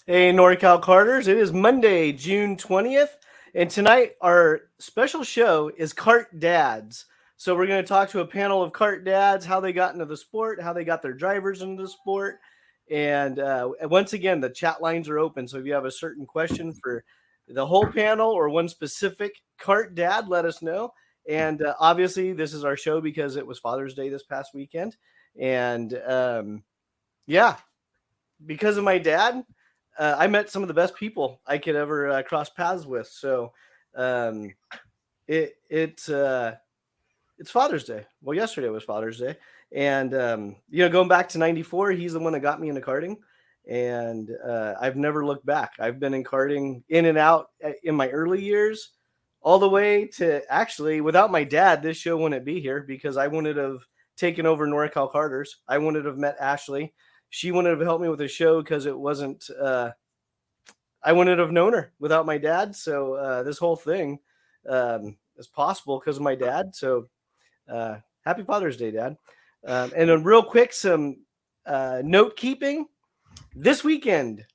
Hey, NorCal Carters. It is Monday, June 20th, and tonight our special show is Kart Dads. So we're going to talk to a panel of Kart Dads, how they got into the sport, how they got their drivers into the sport, and once again, the chat lines are open. So if you have a certain question for the whole panel or one specific Kart Dad, let us know. And obviously, this is our show because it was Father's Day this past weekend, and yeah, because of my dad, I met some of the best people I could ever cross paths with. So um, it's Father's Day. Well, yesterday was Father's Day, and going back to '94, he's the one that got me into karting, and I've never looked back. I've been in karting in and out in my early years, all the way to actually without my dad, this show wouldn't be here because I wouldn't have taken over NorCal Carters. I wouldn't have met Ashley. She wouldn't have helped me with the show because it wasn't. I wouldn't have known her without my dad. So this whole thing is possible because of my dad. So happy Father's Day, Dad. And then real quick, some note keeping. This weekend,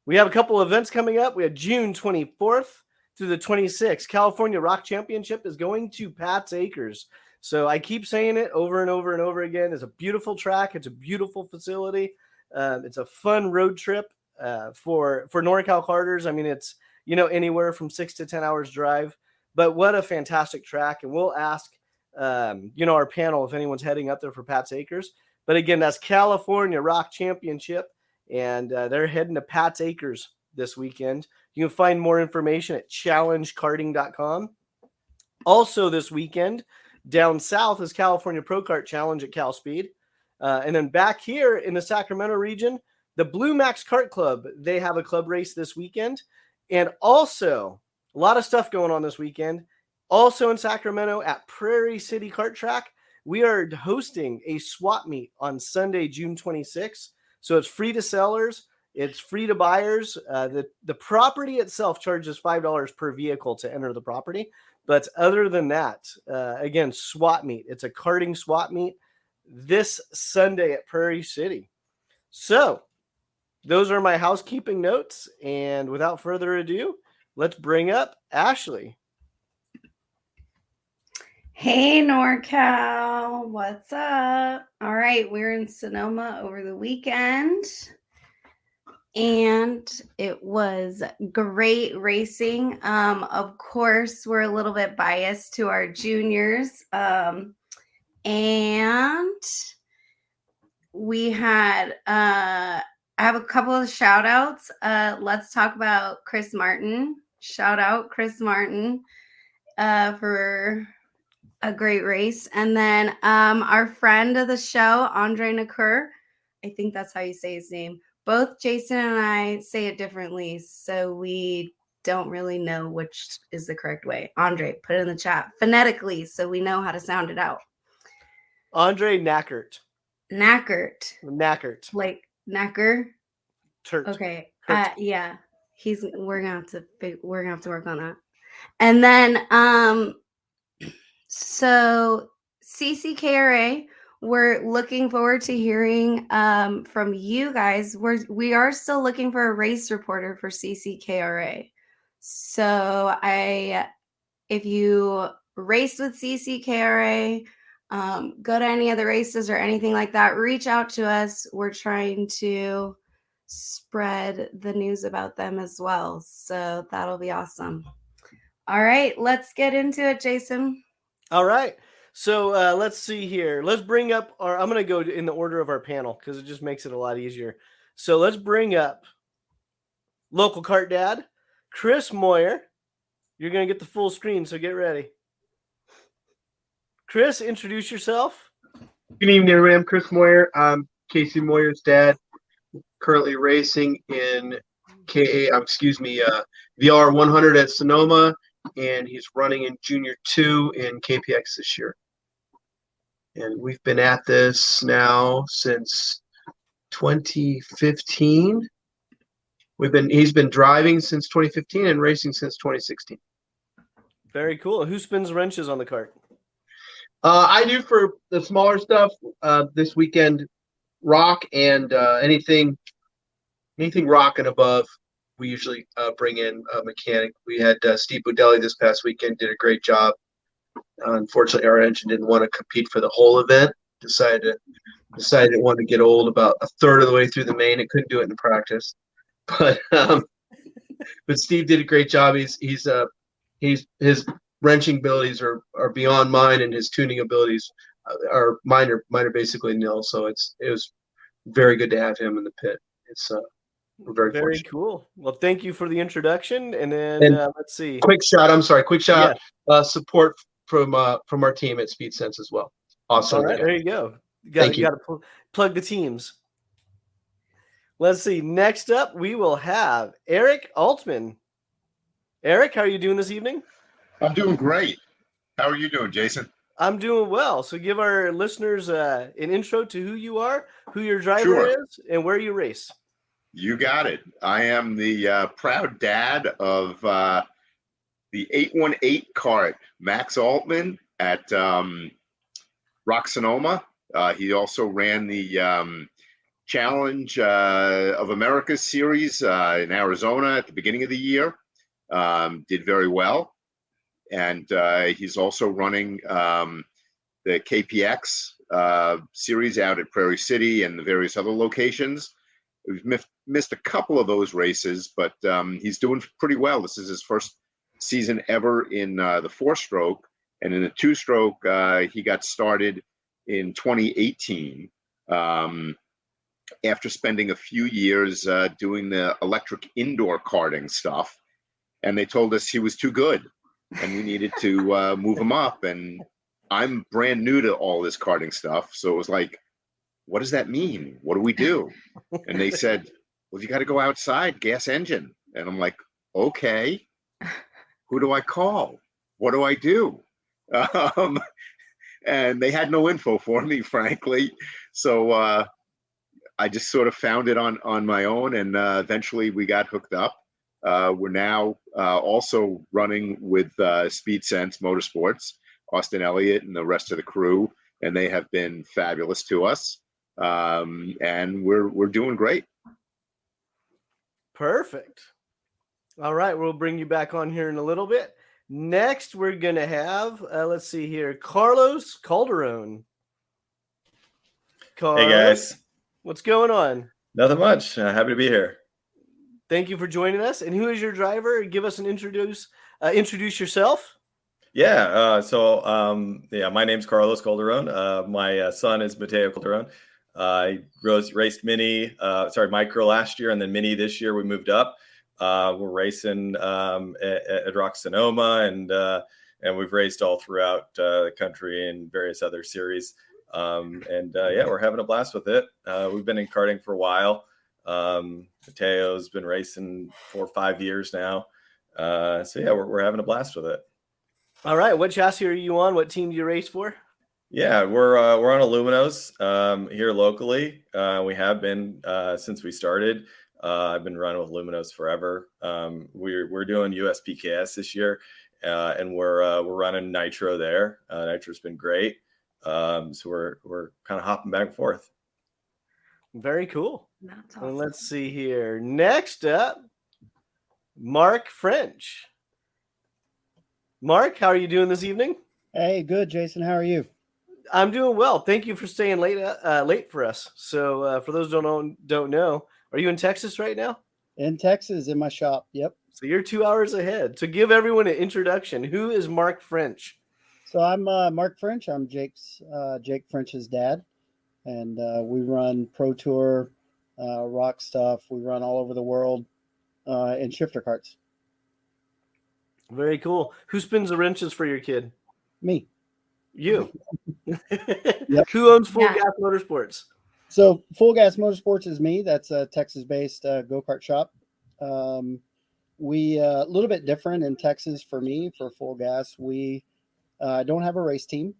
we have a couple of events coming up. We have June 24th through the 26th. California Rock Championship is going to Pat's Acres. So I keep saying it over and over and over again. It's a beautiful track. It's a beautiful facility. It's a fun road trip for NorCal Carters. I mean, it's, anywhere from 6 to 10 hours drive. But what a fantastic track. And we'll ask, our panel if anyone's heading up there for Pat's Acres. But again, that's California Rock Championship. And they're heading to Pat's Acres this weekend. You can find more information at challengekarting.com. Also this weekend, down south is California Pro Kart Challenge at Cal Speed. And then back here in the Sacramento region, the Blue Max Kart Club, they have a club race this weekend. And also, a lot of stuff going on this weekend. Also in Sacramento at Prairie City Kart Track, we are hosting a swap meet on Sunday, June 26th. So it's free to sellers. It's free to buyers. The property itself charges $5 per vehicle to enter the property. But other than that, again, swap meet. It's a karting swap meet this Sunday at Prairie City. So those are my housekeeping notes. And without further ado, let's bring up Ashley. Hey, NorCal. What's up? All right. We're in Sonoma over the weekend. And it was great racing. Of course, we're a little bit biased to our juniors. And we had, I have a couple of shout outs. Let's talk about Chris Martin. Shout out Chris Martin for a great race. And then our friend of the show, Andre Nakur. I think that's how you say his name. Both Jason and I say it differently, so we don't really know which is the correct way. Andre, put it in the chat phonetically so we know how to sound it out. Andre Nackert. Nackert. Like Knacker. Turt. Okay. Yeah. We're gonna have to work on that. And then so CCKRA. We're looking forward to hearing from you guys. We are still looking for a race reporter for CCKRA. So if you race with CCKRA, go to any of the races or anything like that, reach out to us. We're trying to spread the news about them as well. So that'll be awesome. All right, let's get into it, Jason. All right. So let's see here. Let's bring up I'm going to go in the order of our panel because it just makes it a lot easier. So let's bring up local Kart Dad, Chris Moyer. You're going to get the full screen, so get ready. Chris, introduce yourself. Good evening, everyone. I'm Chris Moyer. I'm Casey Moyer's dad. Currently racing in VR 100 at Sonoma, and he's running in Junior 2 in KPX this year. And we've been at this now since 2015. He's been driving since 2015 and racing since 2016. Very cool. Who spins wrenches on the kart? I do for the smaller stuff. This weekend, rock and anything anything rock and above, we usually bring in a mechanic. We had Steve Budelli this past weekend, did a great job. Unfortunately, our engine didn't want to compete for the whole event. Decided it wanted to get old about a third of the way through the main. It couldn't do it in the practice, but Steve did a great job. He's his wrenching abilities are beyond mine, and his tuning abilities are mine are basically nil. So it was very good to have him in the pit. It's we're very fortunate. Cool. Well, thank you for the introduction, and then let's see. Quick shout out support from our team at Speed Sense as well. Awesome. All right, there you go. You got to plug the teams. Let's see. Next up, we will have Eric Altman. Eric, how are you doing this evening? I'm doing great. How are you doing, Jason? I'm doing well. So give our listeners an intro to who you are, who your driver is, and where you race. You got it. I am the proud dad of the 818 Kart, Max Altman at Rock Sonoma. He also ran the Challenge of America series in Arizona at the beginning of the year. Did very well. And he's also running the KPX series out at Prairie City and the various other locations. We've missed a couple of those races, but he's doing pretty well. This is his first season ever in the 4-stroke. And in the 2-stroke, he got started in 2018 after spending a few years doing the electric indoor karting stuff. And they told us he was too good and we needed to move him up. And I'm brand new to all this karting stuff. So it was like, what does that mean? What do we do? And they said, well, you got to go outside, gas engine. And I'm like, okay, who do I call? What do I do? And they had no info for me, frankly. So I just sort of found it on my own. And eventually we got hooked up. We're now also running with Speed Sense Motorsports, Austin Elliott and the rest of the crew. And they have been fabulous to us. And we're doing great. Perfect. All right, we'll bring you back on here in a little bit. Next, we're gonna have let's see here, Carlos Calderon. Hey guys, what's going on? Nothing much. Happy to be here. Thank you for joining us. And who is your driver? Give us an introduce yourself. Yeah. My name's Carlos Calderon. My son is Mateo Calderon. I raced micro last year and then mini this year. We moved up. We're racing at Rock Sonoma and we've raced all throughout the country in various other series. We're having a blast with it. We've been in karting for a while. Mateo's been racing 4 or 5 years now. We're having a blast with it. All right. What chassis are you on? What team do you race for? Yeah, we're on Aluminos here locally. We have been since we started. I've been running with Aluminos forever. We're doing USPKS this year, and we're running Nitro there. Nitro's been great. So we're kind of hopping back and forth. Very cool. That's awesome. And let's see here. Next up, Mark French. Mark, how are you doing this evening? Hey, good, Jason. How are you? I'm doing well. Thank you for staying late for us. So for those who don't know, are you in Texas right now? In Texas, in my shop. Yep. So you're 2 hours ahead. So give everyone an introduction. Who is Mark French? So I'm Mark French. I'm Jake French's dad, and we run Pro Tour, rock stuff. We run all over the world in shifter carts. Very cool. Who spins the wrenches for your kid? Me. You. Yep. Who owns Full Gas Motorsports? So Full Gas Motorsports is me. That's a Texas-based go-kart shop. We a little bit different in Texas for me, for Full Gas. We don't have a race team.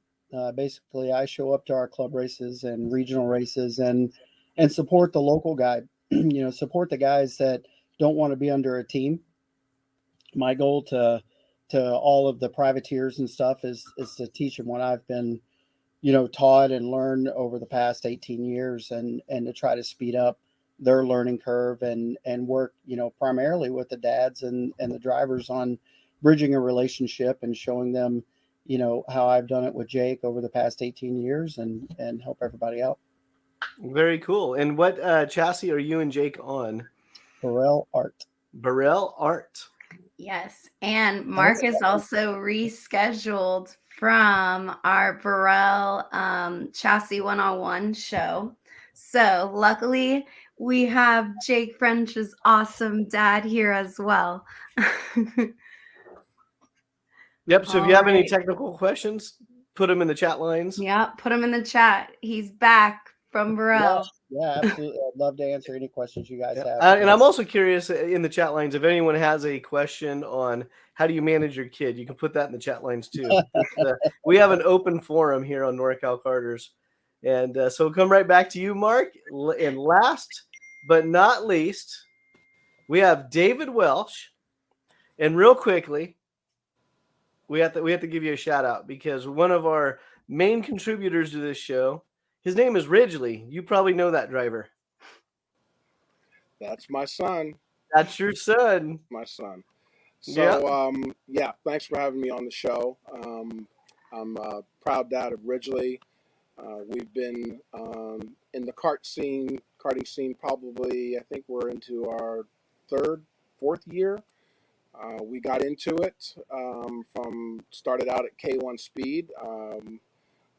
Basically, I show up to our club races and regional races and support the local guy. Support the guys that don't want to be under a team. My goal to all of the privateers and stuff is to teach them what I've been, taught and learned over the past 18 years and to try to speed up their learning curve and work, primarily with the dads and the drivers on bridging a relationship and showing them, how I've done it with Jake over the past 18 years and help everybody out. Very cool. And what chassis are you and Jake on? Birel Art. Birel Art. Yes. And Mark is also rescheduled from our Birel Chassis 101 show. So luckily we have Jake French's awesome dad here as well. Yep. So if you have any technical questions, put them in the chat lines. Yeah, put them in the chat. He's back from Birel. Yeah, absolutely. I'd love to answer any questions you guys have. And I'm also curious in the chat lines if anyone has a question on how do you manage your kid. You can put that in the chat lines too. We have an open forum here on NorCal Karters. And so we'll come right back to you, Mark. And last but not least, we have David Welsh. And real quickly, we have to give you a shout out because one of our main contributors to this show, his name is Ridgely. You probably know that driver. That's my son. That's your son. My son. So, thanks for having me on the show. I'm a proud dad of Ridgely. We've been in the karting scene probably, I think we're into our fourth year. We got into it started out at K1 Speed.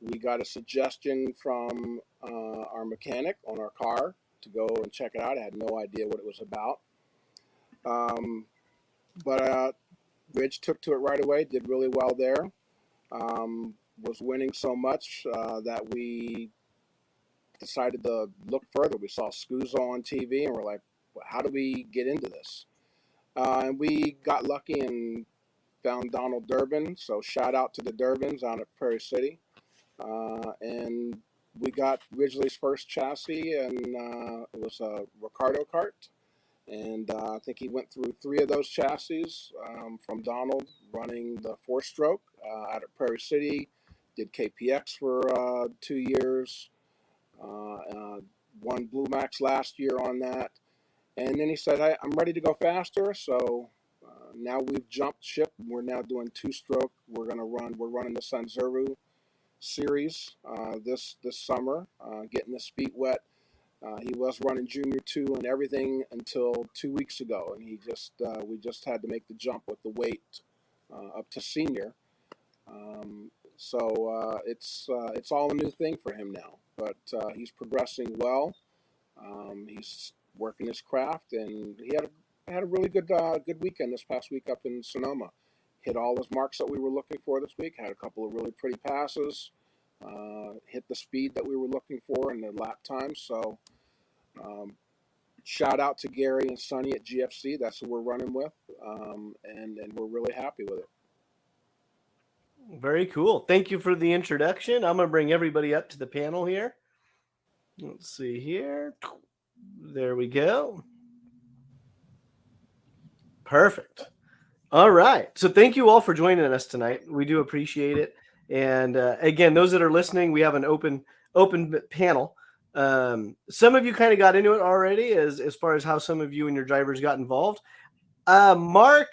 We got a suggestion from our mechanic on our car to go and check it out. I had no idea what it was about. But Ridge took to it right away, did really well there. Was winning so much that we decided to look further. We saw Scusa on TV and we're like, well, how do we get into this? And we got lucky and found Donald Durbin. So shout out to the Durbins out at Prairie City. And we got Ridgely's first chassis, and it was a Ricardo kart. And I think he went through 3 of those chassis from Donald, running the 4-stroke out at Prairie City. Did KPX for 2 years. Won Blue Max last year on that. And then he said, hey, I'm ready to go faster. So now we've jumped ship. We're now doing 2-stroke. We're running the Sanzuru series this summer, getting his feet wet. He was running Junior 2 and everything until 2 weeks ago, and we just had to make the jump with the weight up to Senior. So it's all a new thing for him now, but he's progressing well. He's working his craft, and he had a really good weekend this past week up in Sonoma. Hit all his marks that we were looking for this week. Had a couple of really pretty passes. Hit the speed that we were looking for in the lap time. So shout out to Gary and Sonny at GFC. That's who we're running with, and we're really happy with it. Very cool. Thank you for the introduction. I'm going to bring everybody up to the panel here. Let's see here. There we go. Perfect. All right. So thank you all for joining us tonight. We do appreciate it. And again, those that are listening, we have an open panel. Some of you kind of got into it already as far as how some of you and your drivers got involved. Mark,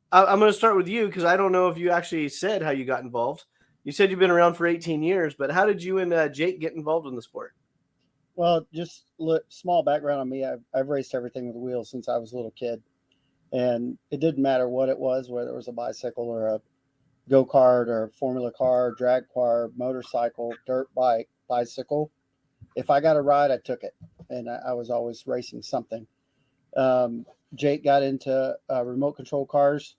I'm going to start with you because I don't know if you actually said how you got involved. You said you've been around for 18 years, but how did you and Jake get involved in the sport? Well, just small background on me. I've raced everything with wheels since I was a little kid. And it didn't matter what it was, whether it was a bicycle or a go-kart or a formula car, drag car, motorcycle, dirt bike, bicycle. If I got a ride, I took it. And I was always racing something. Jake got into remote control cars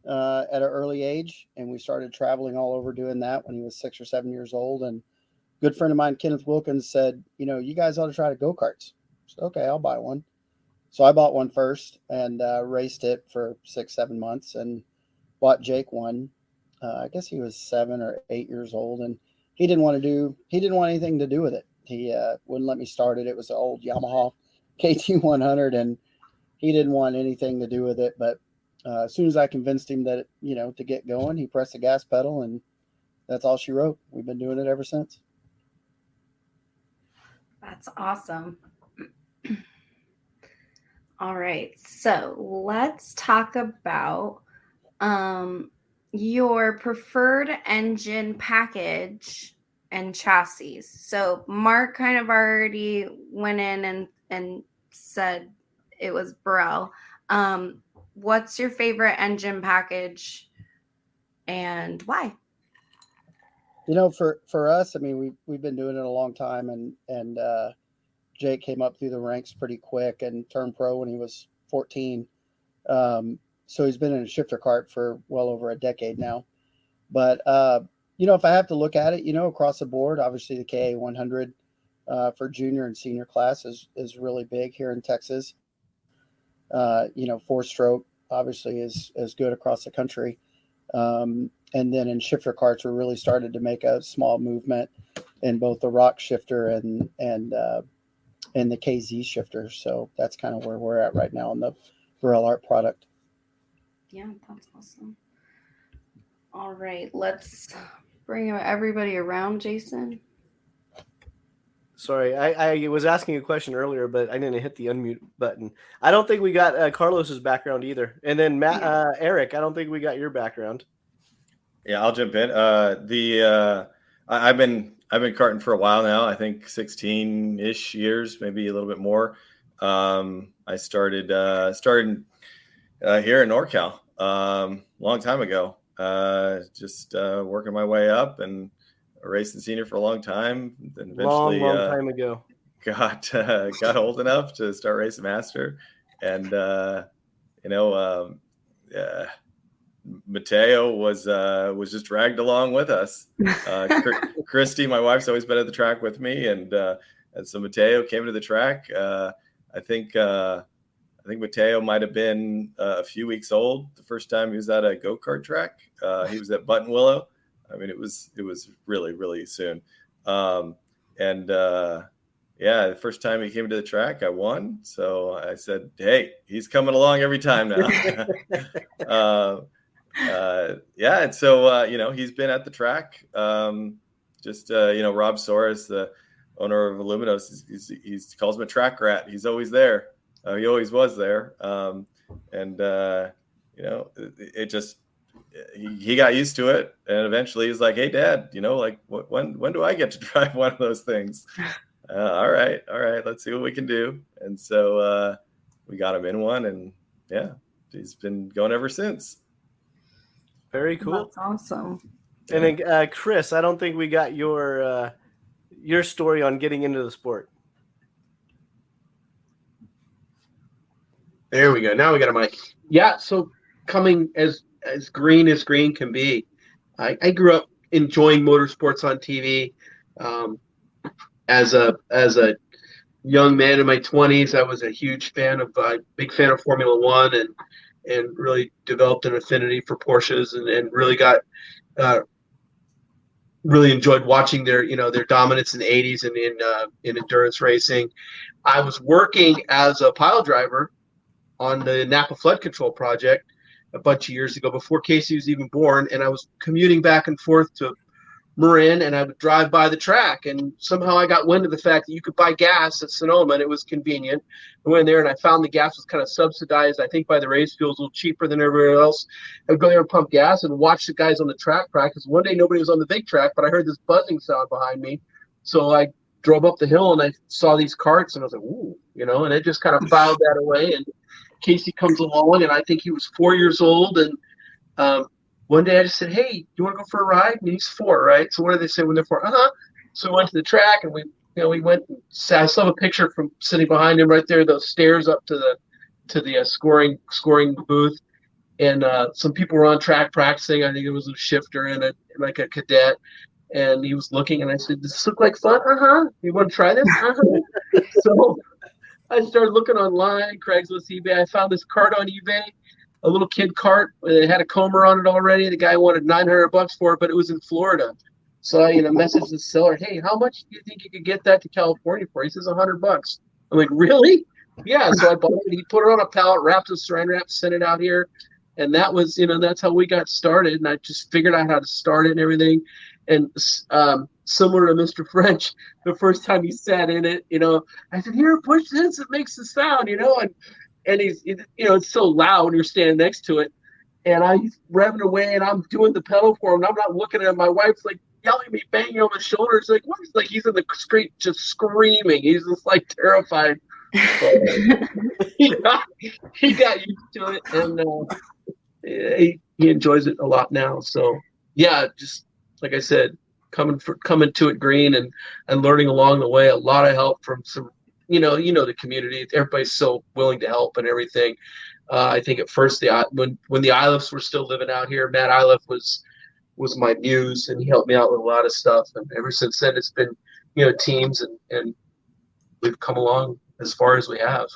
at an early age, and we started traveling all over doing that when he was 6 or 7 years old. And a good friend of mine, Kenneth Wilkins, said, you guys ought to try to go-karts. I said, okay, I'll buy one. So I bought one first and raced it for 6-7 months and bought Jake one. I guess he was 7 or 8 years old, and he didn't want anything to do with it. He wouldn't let me start it. It was an old Yamaha KT100, and he didn't want anything to do with it. But as soon as I convinced him that, to get going, he pressed the gas pedal, and that's all she wrote. We've been doing it ever since. That's awesome. All right. So let's talk about your preferred engine package and chassis. So Mark kind of already went in and said it was Birel. What's your favorite engine package and why? For us, I mean, we've been doing it a long time, and Jake came up through the ranks pretty quick and turned pro when he was 14. So he's been in a shifter kart for well over a decade now. But, if I have to look at it, across the board, obviously the KA 100 for junior and senior class is really big here in Texas. 4-stroke obviously is good across the country. And then in shifter karts, we really started to make a small movement in both the rock shifter and the KZ shifter. So that's kind of where we're at right now on the Birel Art product. Yeah, that's awesome. All right, let's bring everybody around, Jason. Sorry, I was asking a question earlier, but I didn't hit the unmute button. I don't think we got Carlos's background either. And then Matt, Eric, I don't think we got your background. Yeah, I'll jump in. I've been karting for a while now. I think 16-ish years, maybe a little bit more. I started here in NorCal long time ago. Just working my way up and racing senior for a long time. Then eventually, long time ago, got old enough to start racing master, and Mateo was just dragged along with us. Christy, my wife's always been at the track with me, and so Mateo came to the track. I think Mateo might have been a few weeks old the first time he was at a go-kart track. He was at Buttonwillow. I mean, it was really, really soon. The first time he came to the track, I won. So I said, hey, he's coming along every time now. And so, he's been at the track. Rob Soros, the owner of Aluminos, he calls him a track rat. He's always there. He always was there. He got used to it. And eventually he's like, hey, Dad, when do I get to drive one of those things? All right. Let's see what we can do. And so we got him in one, and he's been going ever since. Very cool. That's awesome. And then Chris, I don't think we got your story on getting into the sport. There we go. Now we got a mic. Yeah. So coming as green can be, I grew up enjoying motorsports on TV. As a young man in my 20s, I was a huge fan of big fan of Formula One, and really developed an affinity for Porsches, and really got really enjoyed watching their dominance in the 80s and in endurance racing. I was working as a pile driver on the Napa Flood Control Project a bunch of years ago, before Casey was even born, and I was commuting back and forth to Marin, and I would drive by the track, and somehow I got wind of the fact that you could buy gas at Sonoma, and it was convenient. I went there, and I found the gas was kind of subsidized, I think, by the race fuels, a little cheaper than everywhere else. I would go there and pump gas and watch the guys on the track practice. One day nobody was on the big track, but I heard this buzzing sound behind me, so I drove up the hill, and I saw these carts, and I was like, ooh, and it just kind of filed that away. And Casey comes along, and I think he was 4 years old, and one day I just said, hey, you want to go for a ride? And he's 4, right? So what do they say when they're 4? So we went to the track, and we went and I saw a picture from sitting behind him right there, those stairs up to the scoring booth. And some people were on track practicing. I think it was a shifter and a cadet. And he was looking, and I said, does this look like fun? You want to try this? So I started looking online, Craigslist, eBay. I found this cart on eBay, a little kid cart. It had a Comer on it already. The guy wanted $900 for it, but it was in Florida. So I messaged the seller, hey, how much do you think you could get that to California for? He says $100. I'm like, really? Yeah. So I bought it. He put it on a pallet, wrapped it with saran wrap, sent it out here. And that was, that's how we got started. And I just figured out how to start it and everything. And similar to Mr. French, the first time he sat in it, I said, here, push this, it makes the sound, and it's so loud when you're standing next to it. And I'm revving away, and I'm doing the pedal for him. And I'm not looking at him. My wife's like yelling at me, banging on my shoulder. It's like, what? It's like he's in the street just screaming. He's just like terrified. But he got used to it, and he enjoys it a lot now. So yeah, just like I said, coming to it green and learning along the way. A lot of help from some, the community. Everybody's so willing to help and everything. I think at first when the Ilifs were still living out here, Matt Ilif was my muse, and he helped me out with a lot of stuff. And ever since then, it's been teams, and we've come along as far as we have,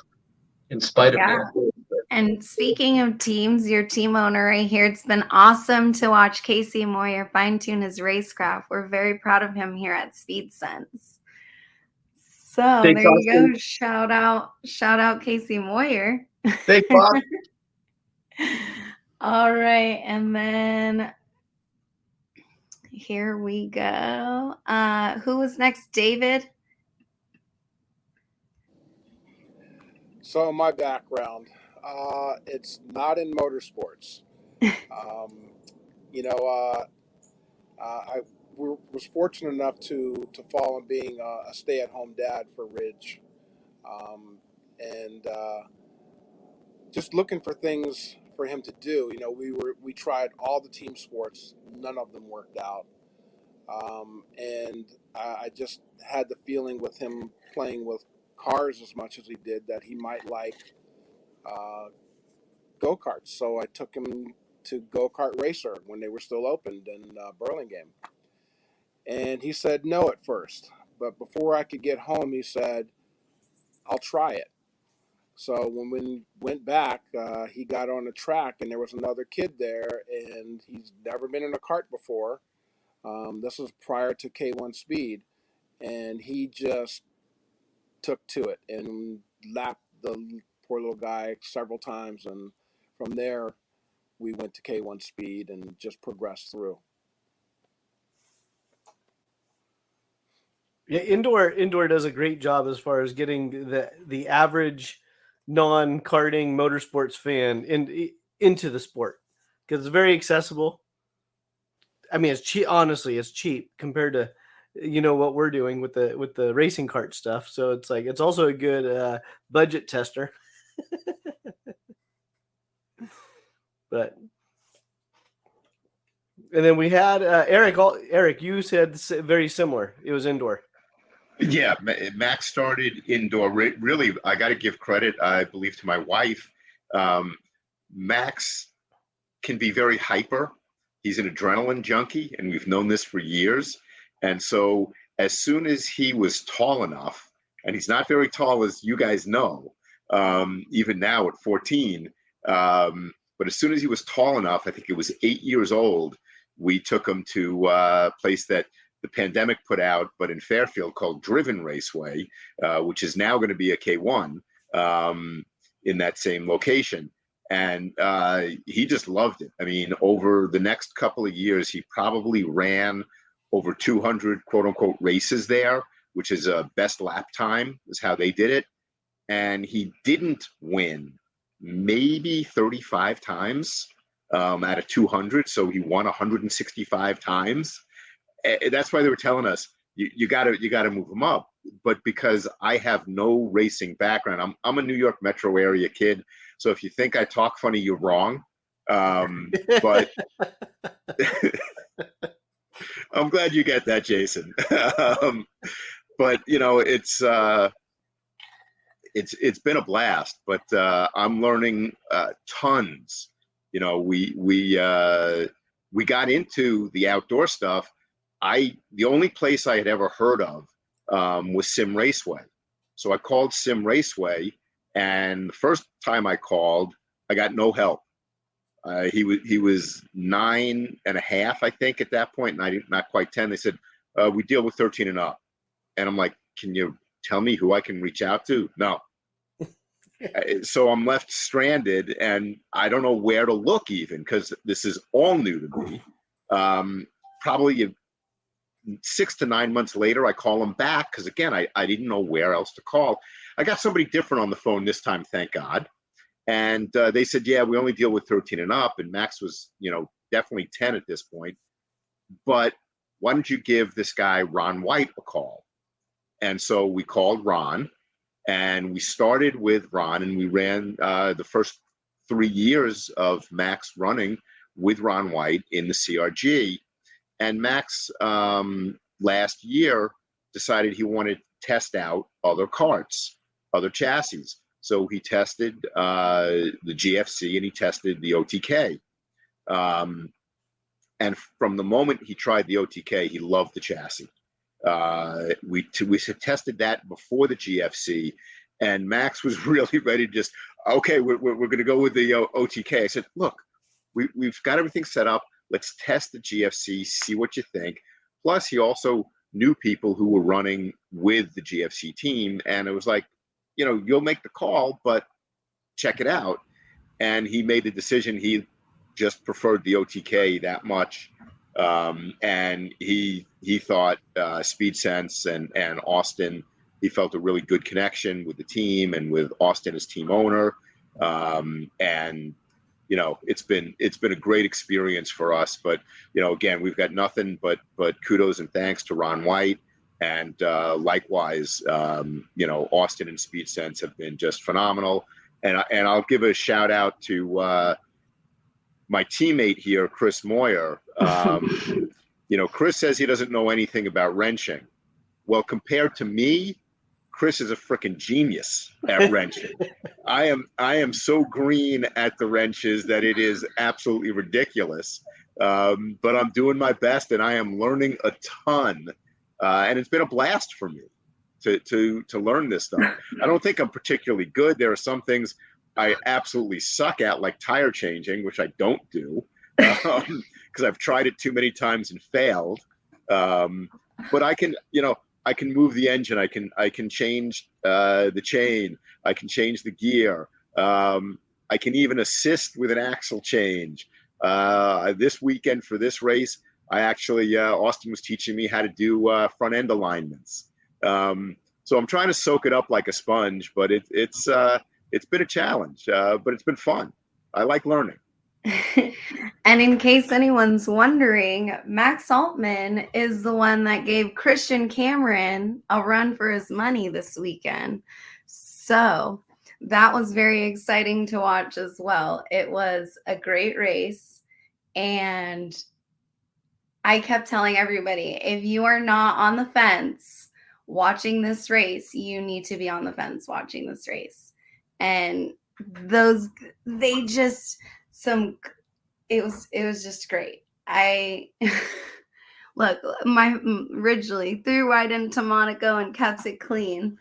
in spite of me. And speaking of teams, your team owner right here, it's been awesome to watch Casey Moyer fine-tune his racecraft. We're very proud of him here at Speed Sense. So Thanks, there Austin. you go. Shout out Casey Moyer. Thanks, Bob. All right, and then here we go. Who was next? David? So my background, it's not in motorsports. I was fortunate enough to fall in being a stay-at-home dad for Ridge, and just looking for things for him to do. We tried all the team sports, none of them worked out, and I just had the feeling with him playing with cars as much as he did that he might like go-karts. So I took him to Go-Kart Racer when they were still opened in Burlingame. And he said no at first. But before I could get home, he said, I'll try it. So when we went back, he got on the track, and there was another kid there, and he's never been in a kart before. This was prior to K1 Speed. And he just took to it and lapped the poor little guy several times. And from there, we went to K1 Speed and just progressed through. Yeah, indoor does a great job as far as getting the average non-karting motorsports fan into the sport, because it's very accessible. I mean, it's cheap. Honestly, it's cheap compared to what we're doing with the racing kart stuff. So it's like it's also a good budget tester. But and then we had Eric. Eric, you said very similar. It was indoor. Yeah, Max started indoor. Really, I got to give credit, I believe, to my wife. Max can be very hyper. He's an adrenaline junkie, and we've known this for years. And so as soon as he was tall enough, and he's not very tall, as you guys know, even now at 14, but as soon as he was tall enough, I think it was 8 years old, we took him to a place that the pandemic put out, but in Fairfield, called Driven Raceway, which is now going to be a K1 in that same location. And he just loved it. I mean, over the next couple of years, he probably ran over 200 quote unquote races there, which is a best lap time is how they did it. And he didn't win maybe 35 times out of 200. So he won 165 times. That's why they were telling us you got to move him up. But because I have no racing background, I'm a New York metro area kid. So if you think I talk funny, you're wrong. But I'm glad you get that, Jason. But it's been a blast. But I'm learning tons. We got into the outdoor stuff. The only place I had ever heard of was Sim Raceway. So I called Sim Raceway, and the first time I called, I got no help. He was 9.5, I think, at that point, not quite 10. They said, we deal with 13 and up. And I'm like, can you tell me who I can reach out to? No. So I'm left stranded, and I don't know where to look even, because this is all new to me. Probably 6 to 9 months later, I call him back because, again, I didn't know where else to call. I got somebody different on the phone this time, thank God. And they said, yeah, we only deal with 13 and up. And Max was, definitely 10 at this point. But why don't you give this guy, Ron White, a call? And so we called Ron, and we started with Ron, and we ran the first 3 years of Max running with Ron White in the CRG. And Max last year decided he wanted to test out other karts, other chassis. So he tested the GFC and he tested the OTK. And from the moment he tried the OTK, he loved the chassis. We tested that before the GFC, and Max was really ready to just, okay, we're going to go with the OTK. I said, look, we've got everything set up. Let's test the GFC, see what you think. Plus, he also knew people who were running with the GFC team, and it was like, you'll make the call, but check it out. And he made the decision. He just preferred the OTK that much. And he thought Speed Sense and Austin, he felt a really good connection with the team and with Austin as team owner. And it's been a great experience for us. But again, we've got nothing but kudos and thanks to Ron White. And likewise, Austin and Speed Sense have been just phenomenal. And I'll give a shout out to my teammate here, Chris Moyer. Chris says he doesn't know anything about wrenching. Well, compared to me, Chris is a freaking genius at wrenching. I am so green at the wrenches that it is absolutely ridiculous. But I'm doing my best, and I am learning a ton. And it's been a blast for me to learn this stuff. I don't think I'm particularly good. There are some things I absolutely suck at, like tire changing, which I don't do because I've tried it too many times and failed. But I can move the engine. I can change the chain. I can change the gear. I can even assist with an axle change. This weekend for this race, I actually Austin was teaching me how to do front end alignments. So I'm trying to soak it up like a sponge, but it's been a challenge, but it's been fun. I like learning. And in case anyone's wondering, Max Altman is the one that gave Christian Cameron a run for his money this weekend. So that was very exciting to watch as well. It was a great race. And I kept telling everybody, if you are not on the fence watching this race, you need to be on the fence watching this race. And it was just great. I look, my Ridgely threw right into Monaco and kept it clean.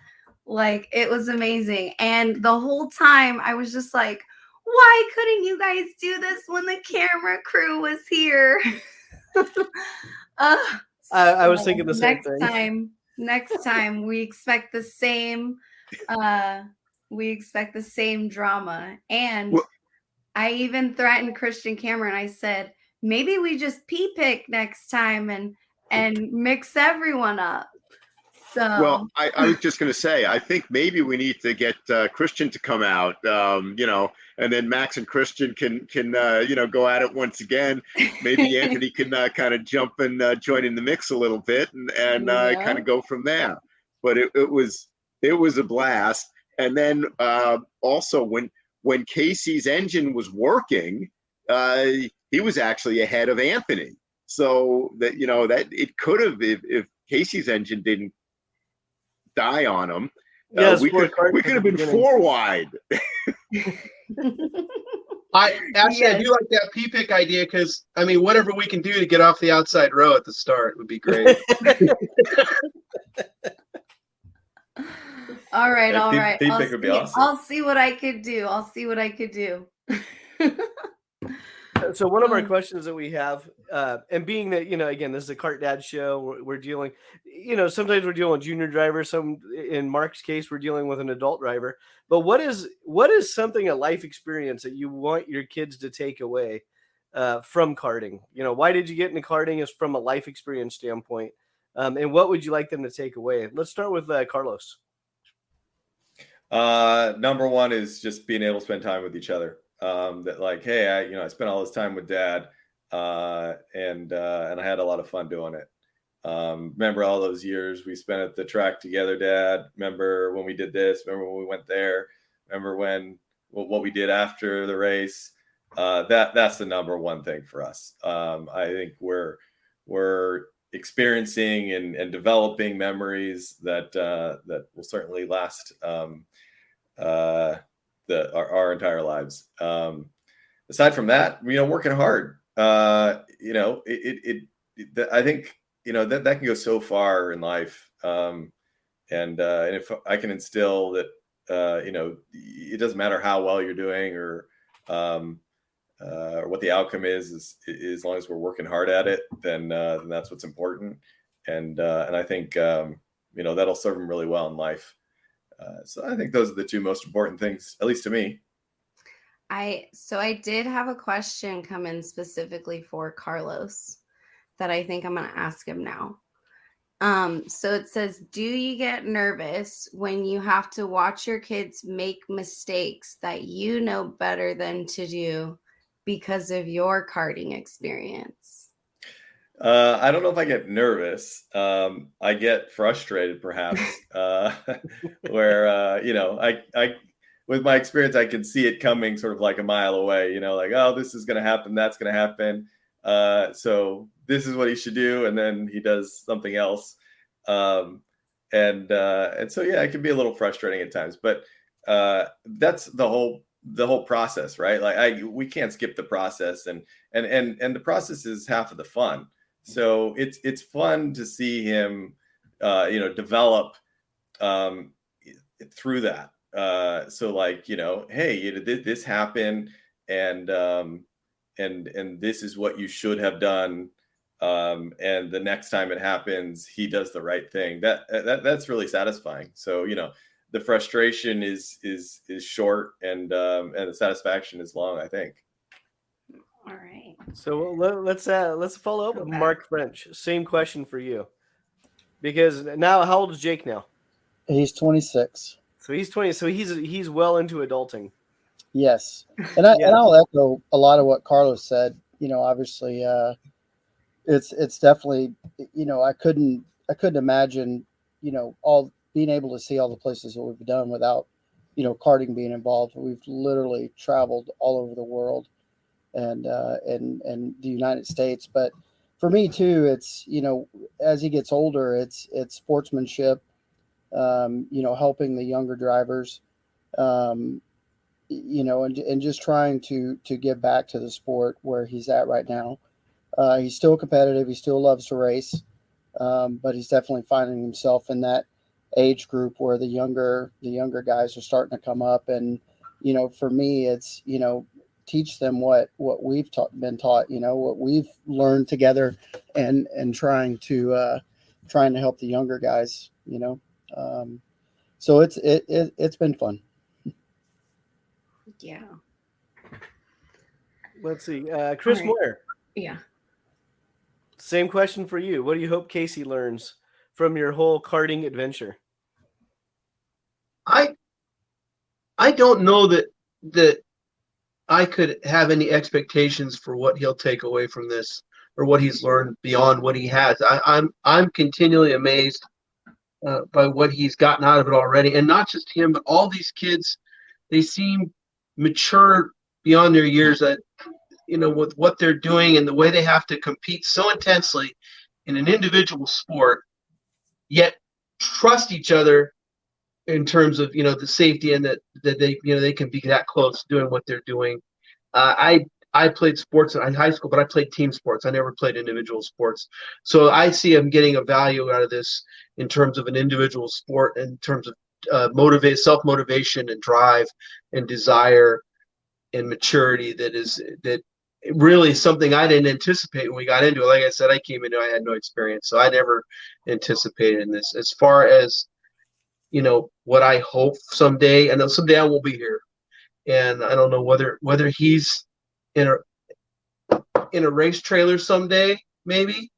Like, it was amazing. And the whole time I was just like, why couldn't you guys do this when the camera crew was here? I was thinking the same thing. Next time we expect the same drama. And I even threatened Christian Cameron. I said, maybe we just pick next time and mix everyone up. So well, I was just going to say, I think maybe we need to get Christian to come out, and then Max and Christian can go at it once again. Maybe Anthony can kind of jump and join in the mix a little bit and kind of go from there. But it was a blast. And then also when Casey's engine was working, he was actually ahead of Anthony. So that that it could have, if Casey's engine didn't die on him, we could have been 4 wide. I do like that P-pick idea because whatever we can do to get off the outside row at the start would be great. All right. P-pick would be awesome. I'll see what I could do. So one of our questions that we have, and being that, again, this is a Kart Dads show, we're dealing, sometimes we're dealing with junior drivers. Some, in Mark's case, we're dealing with an adult driver. But what is something, a life experience that you want your kids to take away from karting? Why did you get into karting is from a life experience standpoint. And what would you like them to take away? Let's start with Carlos. Number one is just being able to spend time with each other. That like, hey, I spent all this time with Dad, and I had a lot of fun doing it. Remember all those years we spent at the track together, Dad? Remember when we did this? Remember when we went there? Remember what we did after the race? That's the number one thing for us. I think we're experiencing and developing memories that will certainly last our entire lives. Aside from that, working hard. I think that can go so far in life. And if I can instill that, it doesn't matter how well you're doing or what the outcome is as long as we're working hard at it, then that's what's important. And I think, that'll serve them really well in life. So I think those are the two most important things, at least to me. I did have a question come in specifically for Carlos that I think I'm going to ask him now. So it says, do you get nervous when you have to watch your kids make mistakes that you know better than to do because of your karting experience? I don't know if I get nervous. I get frustrated, perhaps, where I with my experience, I can see it coming sort of like a mile away. Like, oh, this is going to happen, that's going to happen. So this is what he should do, and then he does something else. And so yeah, it can be a little frustrating at times, but that's the whole process, right? Like we can't skip the process, and the process is half of the fun. So it's fun to see him, develop through that. So like, hey, this happened, and this is what you should have done. And the next time it happens, he does the right thing. That's really satisfying. So, the frustration is short, and the satisfaction is long, I think. All right. So let's follow up with Mark French. Same question for you, because now, how old is Jake now? He's 26. So he's 20. So he's well into adulting. Yes, and I'll echo a lot of what Carlos said. Obviously, it's definitely, I couldn't imagine, all being able to see all the places that we've done without, karting being involved. We've literally traveled all over the world and the United States. But for me too, it's, as he gets older, it's sportsmanship, helping the younger drivers, and just trying to give back to the sport where he's at right now. He's still competitive. He still loves to race, but he's definitely finding himself in that age group where the younger guys are starting to come up. And, for me, it's, teach them what we've been taught, what we've learned together, and trying to help the younger guys, so it's been fun. Yeah. Let's see. Chris Moyer. Yeah. Same question for you. What do you hope Casey learns from your whole karting adventure? I don't know that I could have any expectations for what he'll take away from this or what he's learned beyond what he has. I'm continually amazed by what he's gotten out of it already, and not just him, but all these kids. They seem mature beyond their years. That with what they're doing and the way they have to compete so intensely in an individual sport, yet trust each other in terms of the safety, and that they they can be that close doing what they're doing. I played sports in high school, but I played team sports. I never played individual sports. So I see him getting a value out of this in terms of an individual sport, in terms of self-motivation and drive and desire and maturity. That really something I didn't anticipate when we got into it. Like I said, I came into it, I had no experience, so I never anticipated in this. As far as what I hope someday, I know someday I won't be here, and I don't know whether he's in a race trailer someday, maybe,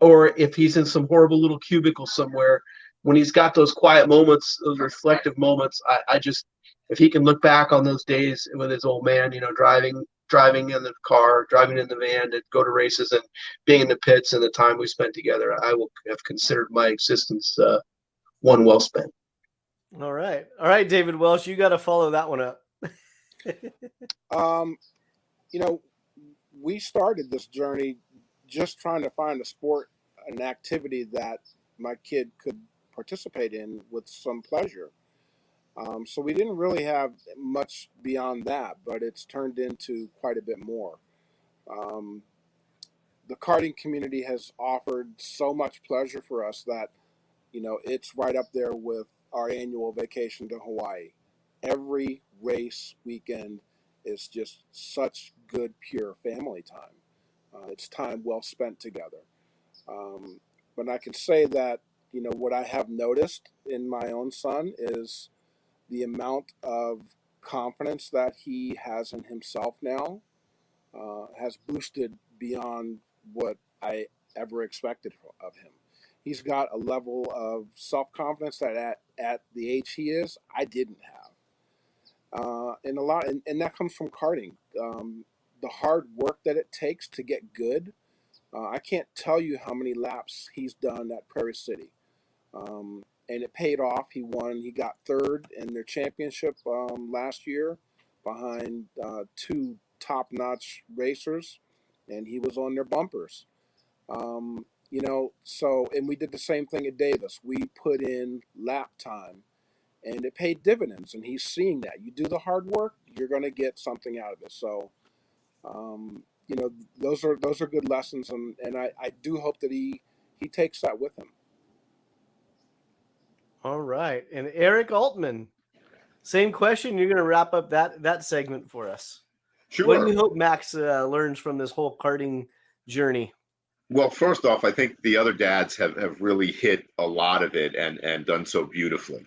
or if he's in some horrible little cubicle somewhere when he's got those quiet moments, those reflective moments, I just, if he can look back on those days with his old man, driving in the car, driving in the van to go to races and being in the pits and the time we spent together, I will have considered my existence one well spent. All right, David Welsh, you got to follow that one up. We started this journey just trying to find a sport, an activity that my kid could participate in with some pleasure. So we didn't really have much beyond that, but it's turned into quite a bit more. The karting community has offered so much pleasure for us that, it's right up there with our annual vacation to Hawaii. Every race weekend is just such good, pure family time. It's time well spent together. But I can say that, what I have noticed in my own son is the amount of confidence that he has in himself now has boosted beyond what I ever expected of him. He's got a level of self-confidence that at the age he is, I didn't have. And that comes from karting. The hard work that it takes to get good. I can't tell you how many laps he's done at Prairie City. And it paid off. He won. He got third in their championship last year behind two top-notch racers, and he was on their bumpers. And we did the same thing at Davis. We put in lap time, and it paid dividends, and he's seeing that. You do the hard work, you're going to get something out of it. So, those are good lessons, and I do hope that he takes that with him. All right. And Eric Altman, same question. You're going to wrap up that segment for us. Sure. What do you hope Max learns from this whole karting journey? Well, first off, I think the other dads have really hit a lot of it and done so beautifully.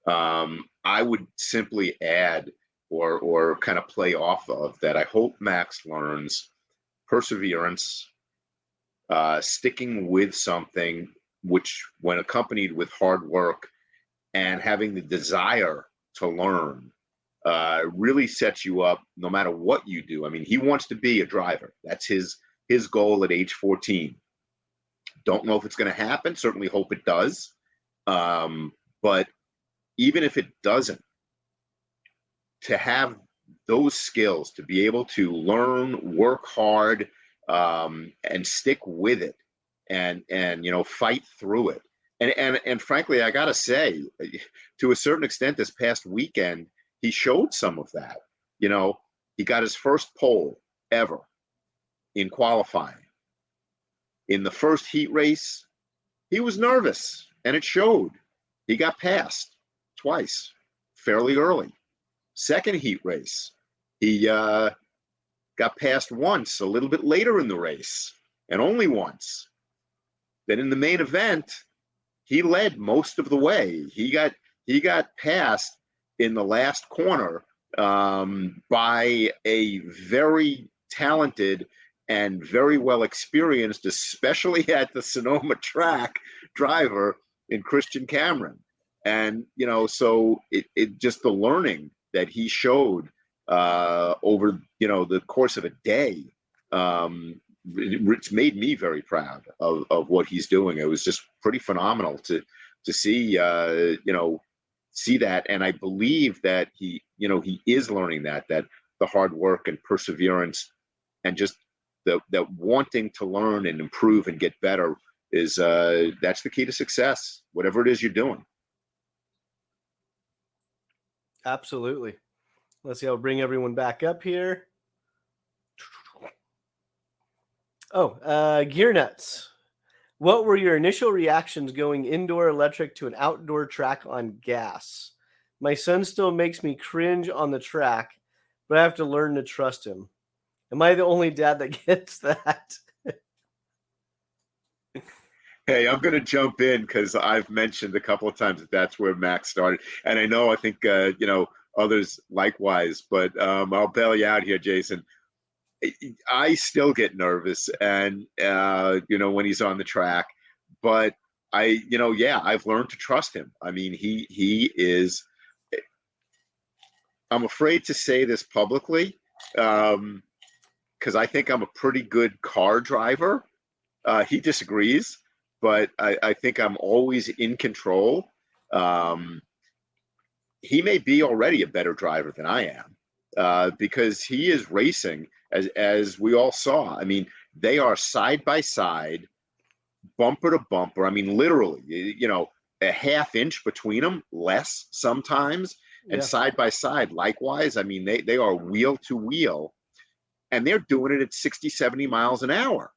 I would simply add or kind of play off of that. I hope Max learns perseverance, sticking with something, which when accompanied with hard work and having the desire to learn, really sets you up no matter what you do. I mean, he wants to be a driver. That's his goal at age 14. Don't know if it's going to happen. Certainly hope it does. But even if it doesn't, to have those skills, to be able to learn, work hard, and stick with it and fight through it. And frankly, I got to say, to a certain extent, this past weekend, he showed some of that. He got his first pole ever in qualifying. In the first heat race, he was nervous, and it showed. He got passed twice, fairly early. Second heat race, he got passed once, a little bit later in the race, and only once. Then in the main event, he led most of the way. He got passed in the last corner by a very talented and very well experienced, especially at the Sonoma track, driver in Christian Cameron. And, so it just the learning that he showed over, the course of a day, it's made me very proud of what he's doing. It was just pretty phenomenal to see, see that. And I believe that he is learning that the hard work and perseverance and just the wanting to learn and improve and get better is that's the key to success, whatever it is you're doing. Absolutely. Let's see. I'll bring everyone back up here. Gear Nuts. What were your initial reactions going indoor electric to an outdoor track on gas? My son still makes me cringe on the track, but I have to learn to trust him. Am I the only dad that gets that? Hey, I'm going to jump in because I've mentioned a couple of times that that's where Max started. And I think, others likewise, but I'll bail you out here, Jason. I still get nervous and, when he's on the track, but I've learned to trust him. I mean, he is. I'm afraid to say this publicly, because I think I'm a pretty good car driver. He disagrees, but I think I'm always in control. He may be already a better driver than I am, because he is racing, as we all saw. I mean, they are side by side, bumper to bumper. I mean, literally, a half inch between them, less sometimes, and side by side likewise. I mean, they are wheel to wheel, and they're doing it at 60, 70 miles an hour.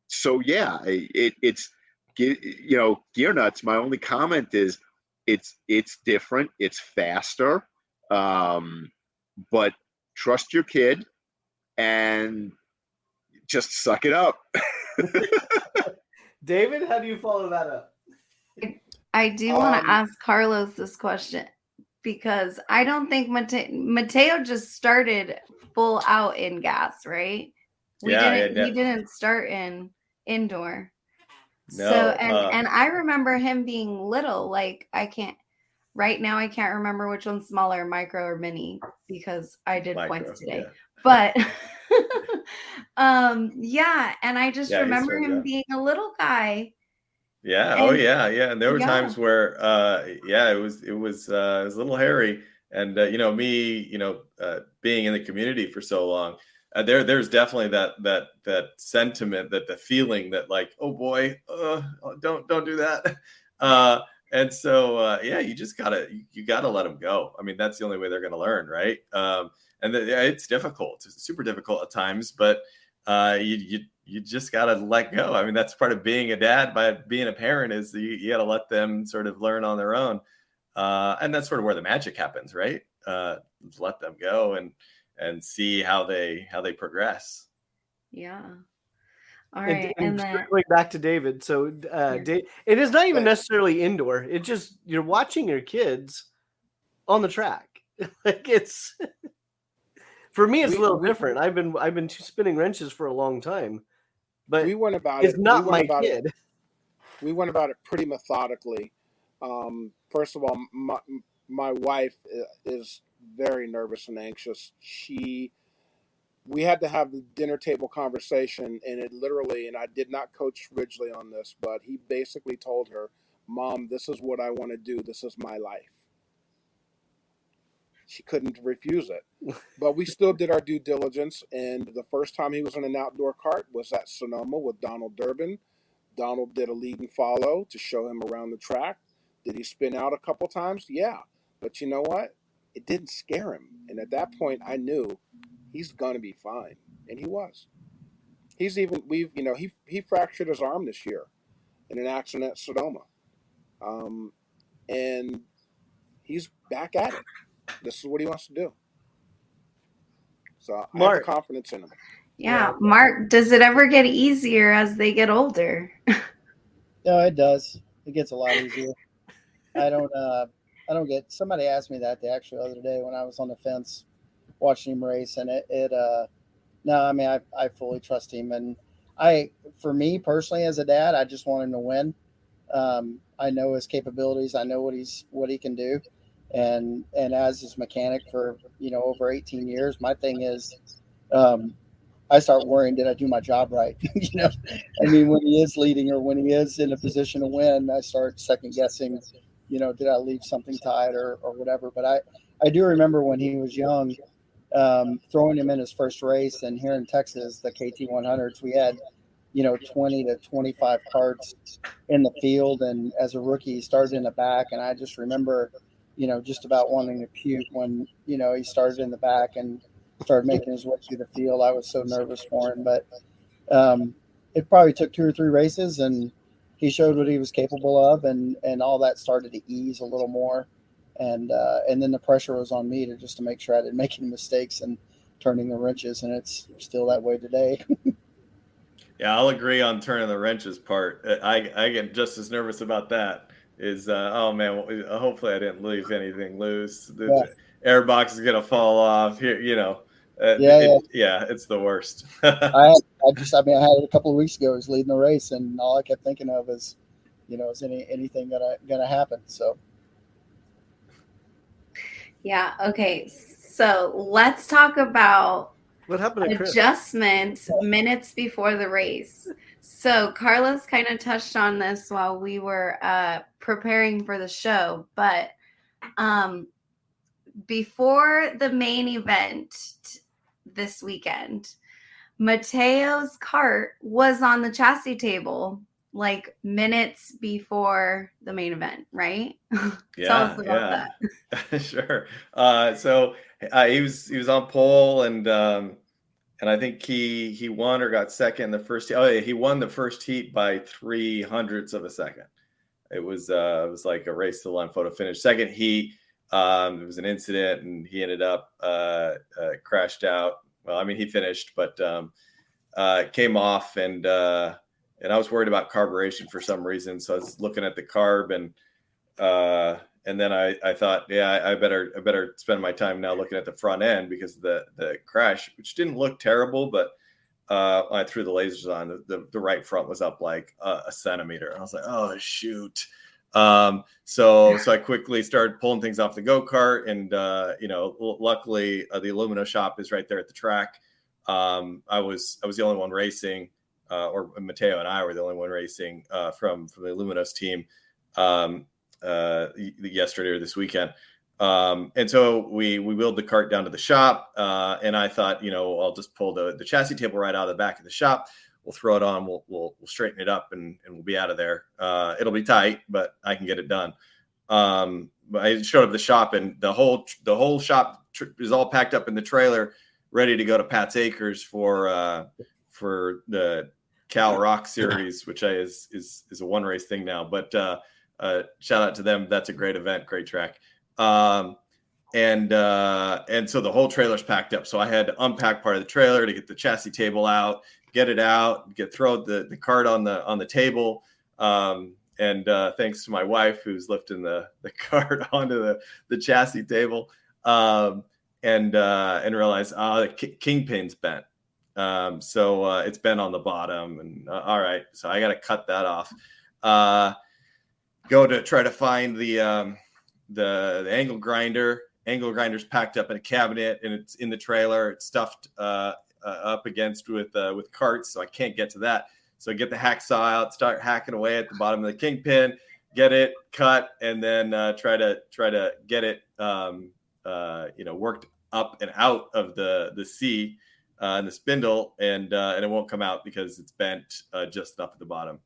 So yeah, it's gear nuts. My only comment is it's different, it's faster, but trust your kid and just suck it up. David, how do you follow that up? I do want to ask Carlos this question, because I don't think Mateo just started full out in gas, right? He didn't start in indoor. No, so and I remember him being little. Like, I can't remember which one's smaller, micro or mini, because I did points today. Yeah. But and I just remember him being a little guy. Yeah. And there were times where, it was a little hairy, and being in the community for so long, there's definitely that sentiment, that the feeling that, like, oh boy, don't do that. And so, you just gotta let them go. I mean, that's the only way they're going to learn. Right. It's difficult. It's super difficult at times, but you just got to let go. I mean, that's part of being a dad, by being a parent, is you got to let them sort of learn on their own. And that's sort of where the magic happens, right? Let them go and see how they progress. Yeah. All right. And then circling back to David. So it is not even necessarily indoor. It's just you're watching your kids on the track. Like, it's for me, it's a little different. I've been spinning wrenches for a long time, but we went about it's not my kid. We went about it pretty methodically. First of all, my wife is very nervous and anxious. We had to have the dinner table conversation, and it literally, and I did not coach Ridgely on this, but he basically told her, "Mom, this is what I want to do. This is my life." She couldn't refuse it. But we still did our due diligence, and the first time he was in an outdoor kart was at Sonoma with Donald Durbin. Donald did a lead and follow to show him around the track. Did he spin out a couple times? Yeah. But you know what? It didn't scare him. And at that point, I knew he's going to be fine. And he was. He fractured his arm this year in an accident at Sonoma. And he's back at it. This is what he wants to do. So I have confidence in him. Yeah. Mark, does it ever get easier as they get older? No, it does. It gets a lot easier. I don't get. Somebody asked me that the other day when I was on the fence watching him race, and I fully trust him, and for me personally as a dad, I just want him to win. I know his capabilities. I know what he can do, and as his mechanic for over 18 years, my thing is, I start worrying, did I do my job right? I mean, when he is leading or when he is in a position to win, I start second guessing, did I leave something tied or whatever. But I do remember when he was young, throwing him in his first race, and here in Texas, the KT 100s, we had, 20 to 25 karts in the field. And as a rookie, he started in the back. And I just remember, just about wanting to puke when, he started in the back and started making his way through the field. I was so nervous for him, but it probably took 2 or 3 races, and he showed what he was capable of, and all that started to ease a little more. And then the pressure was on me to make sure I didn't make any mistakes and turning the wrenches, and it's still that way today. Yeah, I'll agree on turning the wrenches part. I get just as nervous about that. Oh man, hopefully I didn't leave anything loose. The air box is gonna fall off here, It's the worst. I had it a couple of weeks ago. I was leading the race, and all I kept thinking of is, is anything gonna happen? So. Yeah. Okay. So let's talk about what happened to Chris? Adjustments minutes before the race. So Carlos kind of touched on this while we were preparing for the show, but before the main event this weekend, Mateo's cart was on the chassis table like minutes before the main event, right? Tell us about that. Sure. So he was on pole, and I think he won or got second in the first heat. Oh yeah, he won the first heat by 0.03 of a second. It was like a race to the line photo finish. Second heat, there was an incident, and he ended up crashed out. Well, I mean, he finished, but came off, and I was worried about carburation for some reason. So I was looking at the carb, and then I thought, I better spend my time now looking at the front end, because the crash, which didn't look terrible, but when I threw the lasers on, the right front was up like a centimeter. I was like, oh shoot. So I quickly started pulling things off the go-kart, and luckily the Aluminos shop is right there at the track. I was the only one racing, or Mateo and I were the only one racing from the Aluminos team yesterday or this weekend. And so we wheeled the cart down to the shop, and I thought, I'll just pull the chassis table right out of the back of the shop. We'll throw it on, we'll straighten it up, and we'll be out of there. It'll be tight, but I can get it done. But I showed up at the shop, and the whole shop is all packed up in the trailer, ready to go to Pat's Acres for the Cal Rock Series, which is a one race thing now. But shout out to them. That's a great event, great track. And so the whole trailer's packed up. So I had to unpack part of the trailer to get the chassis table out, get it out, throw the cart on the table. And thanks to my wife, who's lifting the cart onto the chassis table, and realize the kingpin's bent. So it's bent on the bottom, and all right, so I got to cut that off. Go to try to find the angle grinder. Angle grinder's packed up in a cabinet, and it's in the trailer. It's stuffed up against with carts, so I can't get to that. So I get the hacksaw out, start hacking away at the bottom of the kingpin, get it cut, and then try to get it worked up and out of the C and the spindle, and it won't come out because it's bent just enough at the bottom.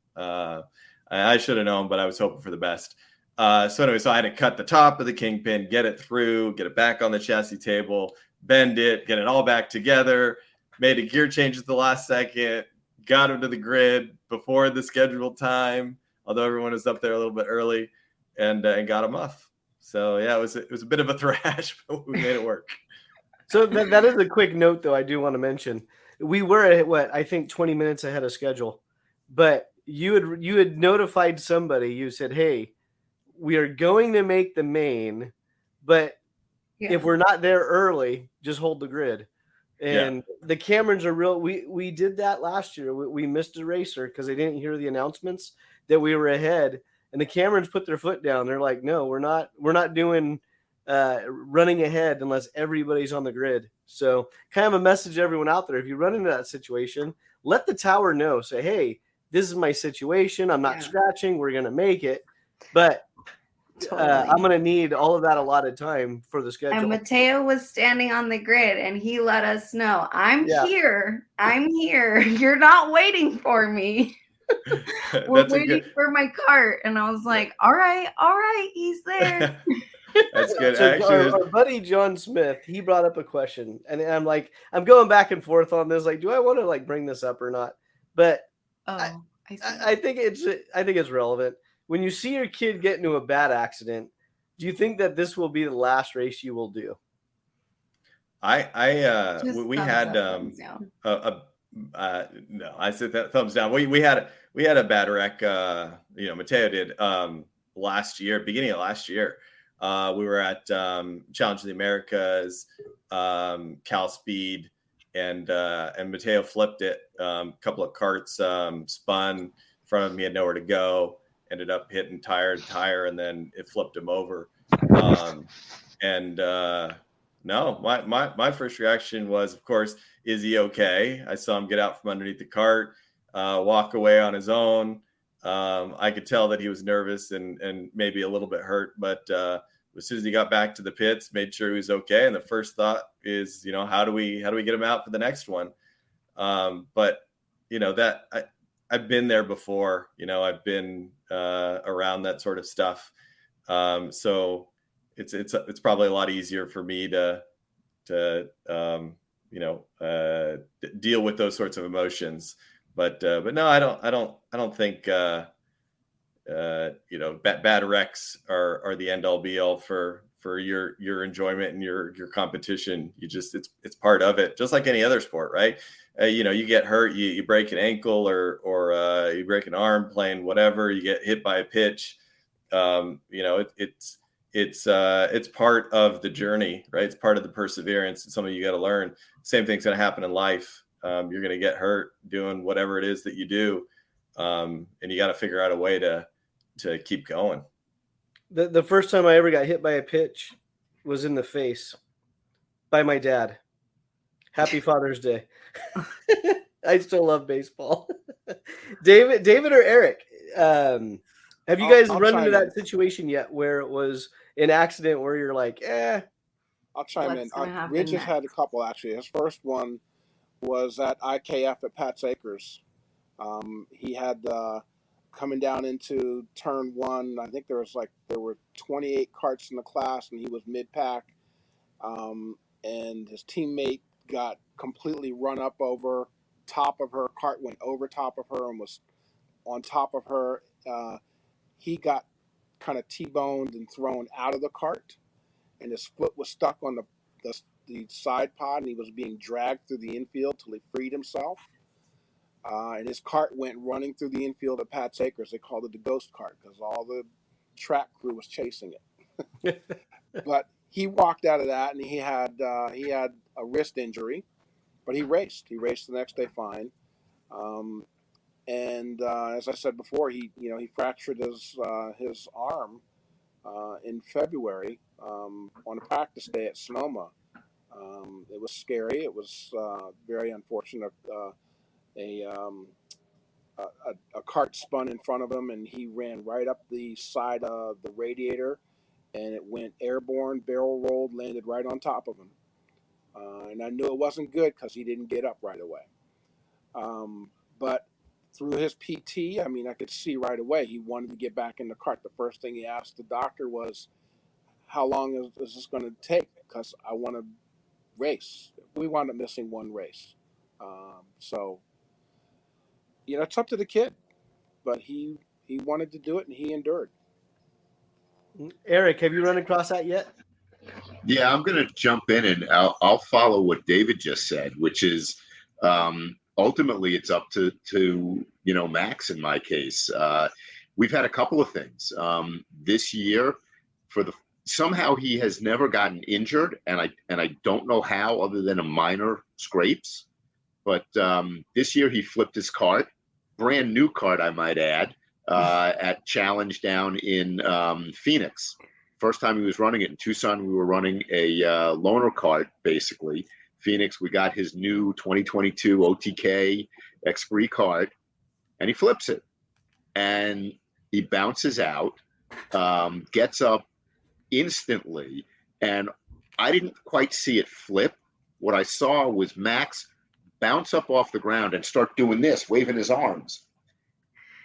I should have known, but I was hoping for the best. So I had to cut the top of the kingpin, get it through, get it back on the chassis table, bend it, get it all back together, made a gear change at the last second, got him to the grid before the scheduled time, although everyone was up there a little bit early, and got him off. So yeah, it was a bit of a thrash, but we made it work. So that is a quick note, though. I do want to mention we were at I think 20 minutes ahead of schedule, but you had notified somebody. You said, "Hey, we are going to make the main, but if we're not there early, just hold the grid." And the Camerons are real. We did that last year. We missed a racer because they didn't hear the announcements that we were ahead, and the Camerons put their foot down. They're like, "No, we're not doing running ahead unless everybody's on the grid." So kind of a message to everyone out there: if you run into that situation, let the tower know. Say, "Hey, this is my situation. I'm not scratching. We're gonna make it, but." Totally. I'm going to need all of that allotted time for the schedule. And Mateo was standing on the grid, and he let us know, I'm here. You're not waiting for me. We're waiting for my cart. And I was like, all right, he's there. That's good. So Actually, our buddy John Smith, he brought up a question, and I'm like, I'm going back and forth on this. Like, do I want to bring this up or not? But I think it's relevant. When you see your kid get into a bad accident, do you think that this will be the last race you will do? We had no, I said that thumbs down. We had a bad wreck. Mateo did beginning of last year, We were at Challenge of the Americas, Cal Speed, and Mateo flipped it. A couple of carts spun in front of me, had nowhere to go. Ended up hitting tire to tire, and then it flipped him over. No, my first reaction was, of course, is he okay? I saw him get out from underneath the cart, walk away on his own. I could tell that he was nervous and maybe a little bit hurt, but as soon as he got back to the pits, made sure he was okay. And the first thought is, how do we get him out for the next one? But that I've been there before. I've been around that sort of stuff. So it's probably a lot easier for me to deal with those sorts of emotions. But no, I don't think bad wrecks are the end all be all for your enjoyment and your competition. It's part of it, just like any other sport, right? You get hurt, you break an ankle or you break an arm playing whatever, you get hit by a pitch. It's part of the journey, right? It's part of the perseverance. It's something you got to learn. Same thing's going to happen in life. You're going to get hurt doing whatever it is that you do. And you got to figure out a way to keep going. The first time I ever got hit by a pitch was in the face by my dad. Happy Father's Day. I still love baseball. David or Eric, have you guys run into that situation yet where it was an accident where you're like, I'll chime in. Ridge has had a couple, actually. His first one was at IKF at Pat's Acres. He had coming down into turn one. I think there were 28 carts in the class, and he was mid-pack. And his teammate got completely run up over top of her. Cart went over top of her and was on top of her. He got kind of T-boned and thrown out of the cart, and his foot was stuck on the side pod, and he was being dragged through the infield till he freed himself. And his cart went running through the infield at Pat's Acres. They called it the ghost cart because all the track crew was chasing it. But he walked out of that, and he had a wrist injury, but he raced. He raced the next day fine. And as I said before, he fractured his arm in February on a practice day at Sonoma. It was scary. It was very unfortunate. A cart spun in front of him, and he ran right up the side of the radiator, and it went airborne, barrel rolled, landed right on top of him. And I knew it wasn't good because he didn't get up right away. But through his PT, I could see right away he wanted to get back in the cart. The first thing he asked the doctor was, how long is this going to take? Because I want to race. We wound up missing one race. So, it's up to the kid. But he wanted to do it, and he endured. Eric, have you run across that yet? Yeah, I'm going to jump in, and I'll follow what David just said, which is ultimately it's up to Max in my case. We've had a couple of things this year. Somehow he has never gotten injured, and I don't know how, other than a minor scrapes. But this year he flipped his cart, brand new cart, I might add, at Challenge down in Phoenix. First time he was running it in Tucson, we were running a loaner cart, basically. Phoenix, we got his new 2022 OTK X3 cart, and he flips it. And he bounces out, gets up instantly, and I didn't quite see it flip. What I saw was Max bounce up off the ground and start doing this, waving his arms,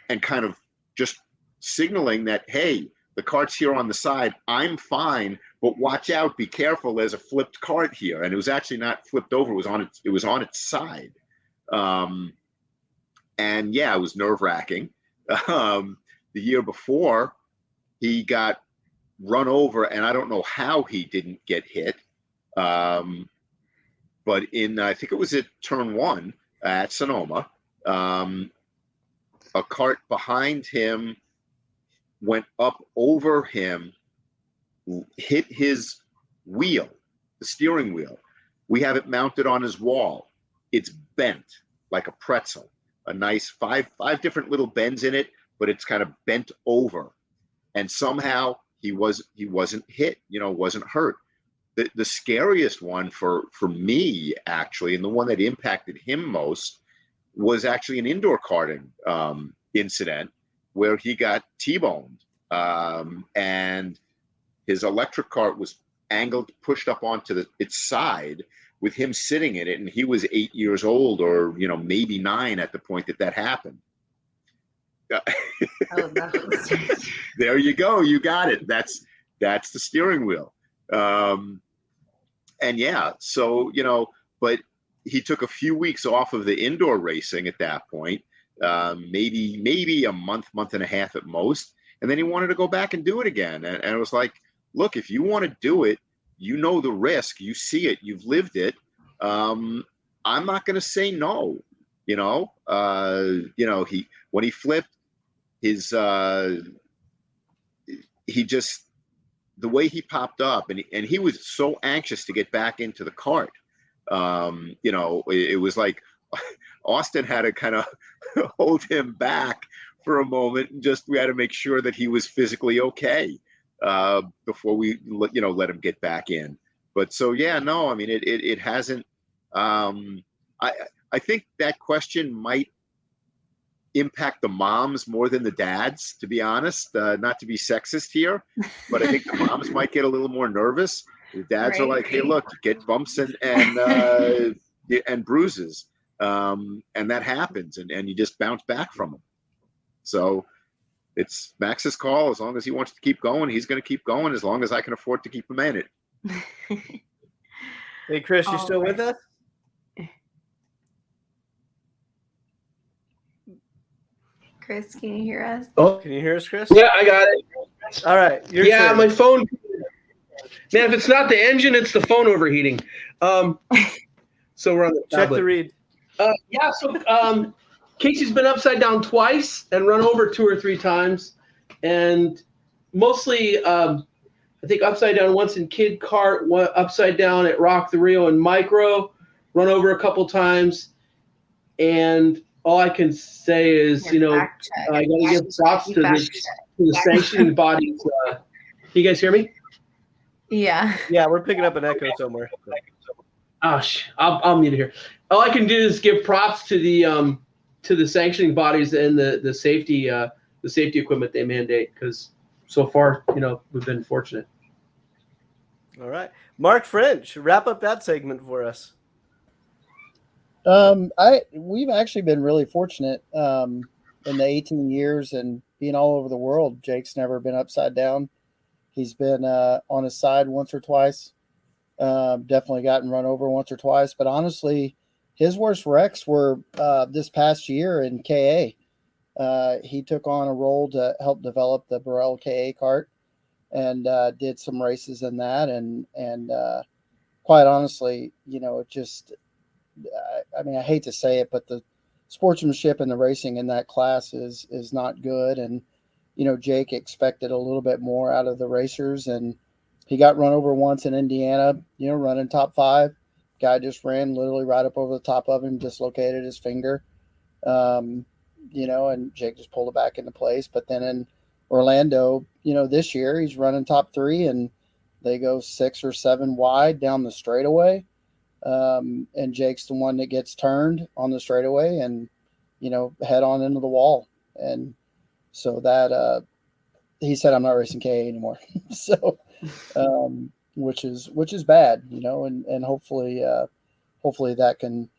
and kind of just signaling that, hey, the cart's here on the side. I'm fine, but watch out. Be careful. There's a flipped cart here. And it was actually not flipped over. It was on its side. And yeah, it was nerve-wracking. The year before, he got run over, and I don't know how he didn't get hit. But I think it was at turn one at Sonoma, a cart behind him went up over him hit his wheel, the steering wheel. We have it mounted on his wall. It's bent like a pretzel. A nice five different little bends in it, but it's kind of bent over. And somehow he wasn't hit, wasn't hurt. The scariest one for me, actually, and the one that impacted him most, was actually an indoor karting incident where he got T-boned, and his electric cart was angled, pushed up onto its side with him sitting in it, and he was 8 years old, or maybe 9 at the point that happened. Oh, no. There you go. You got it. That's the steering wheel. And yeah, so, but he took a few weeks off of the indoor racing at that point, maybe a month and a half at most. And then he wanted to go back and do it again. And it was like, look, if you want to do it, the risk, you see it, you've lived it. I'm not going to say no. When he flipped his, the way he popped up, and he was so anxious to get back into the kart. It was like Austin had to kind of hold him back for a moment, and we had to make sure that he was physically okay before we let him get back in. But so yeah, no, I mean it hasn't. I think that question might impact the moms more than the dads, to be honest. Not to be sexist here, but I think the moms might get a little more nervous. The dads are like, hey, look, you get bumps and bruises, and that happens, and you just bounce back from them. So it's Max's call. As long as he wants to keep going, he's going to keep going, as long as I can afford to keep him in it. Hey, Chris, you still with us? Chris, can you hear us? Oh, can you hear us, Chris? Yeah, I got it. All right. Yeah, my phone. Man, if it's not the engine, it's the phone overheating. So we're on the check tablet. the read. Yeah, so Casey's been upside down twice and run over 2 or 3 times, and mostly I think upside down once in kid kart, upside down at Rock the Rio and micro, run over a couple times, and all I can say is, I got to give props to the sanctioning bodies. Can you guys hear me? Yeah. Yeah, we're picking up an echo somewhere. Oh, I'll mute it here. All I can do is give props to the sanctioning bodies and the safety equipment they mandate, because so far, we've been fortunate. All right, Mark French, wrap up that segment for us. We've actually been really fortunate in the 18 years and being all over the world. Jake's never been upside down. He's been on his side once or twice. Definitely gotten run over once or twice. But honestly, his worst wrecks were this past year in KA. He took on a role to help develop the Birel KA kart and did some races in that. And quite honestly, it just – I mean, I hate to say it, but the sportsmanship and the racing in that class is not good. And, Jake expected a little bit more out of the racers, and he got run over once in Indiana, running top 5. Guy just ran literally right up over the top of him, dislocated his finger, and Jake just pulled it back into place. But then in Orlando, this year he's running top 3, and they go 6 or 7 wide down the straightaway. And Jake's the one that gets turned on the straightaway and, head on into the wall. And so that, he said, I'm not racing KA anymore. So, which is bad, and hopefully that can,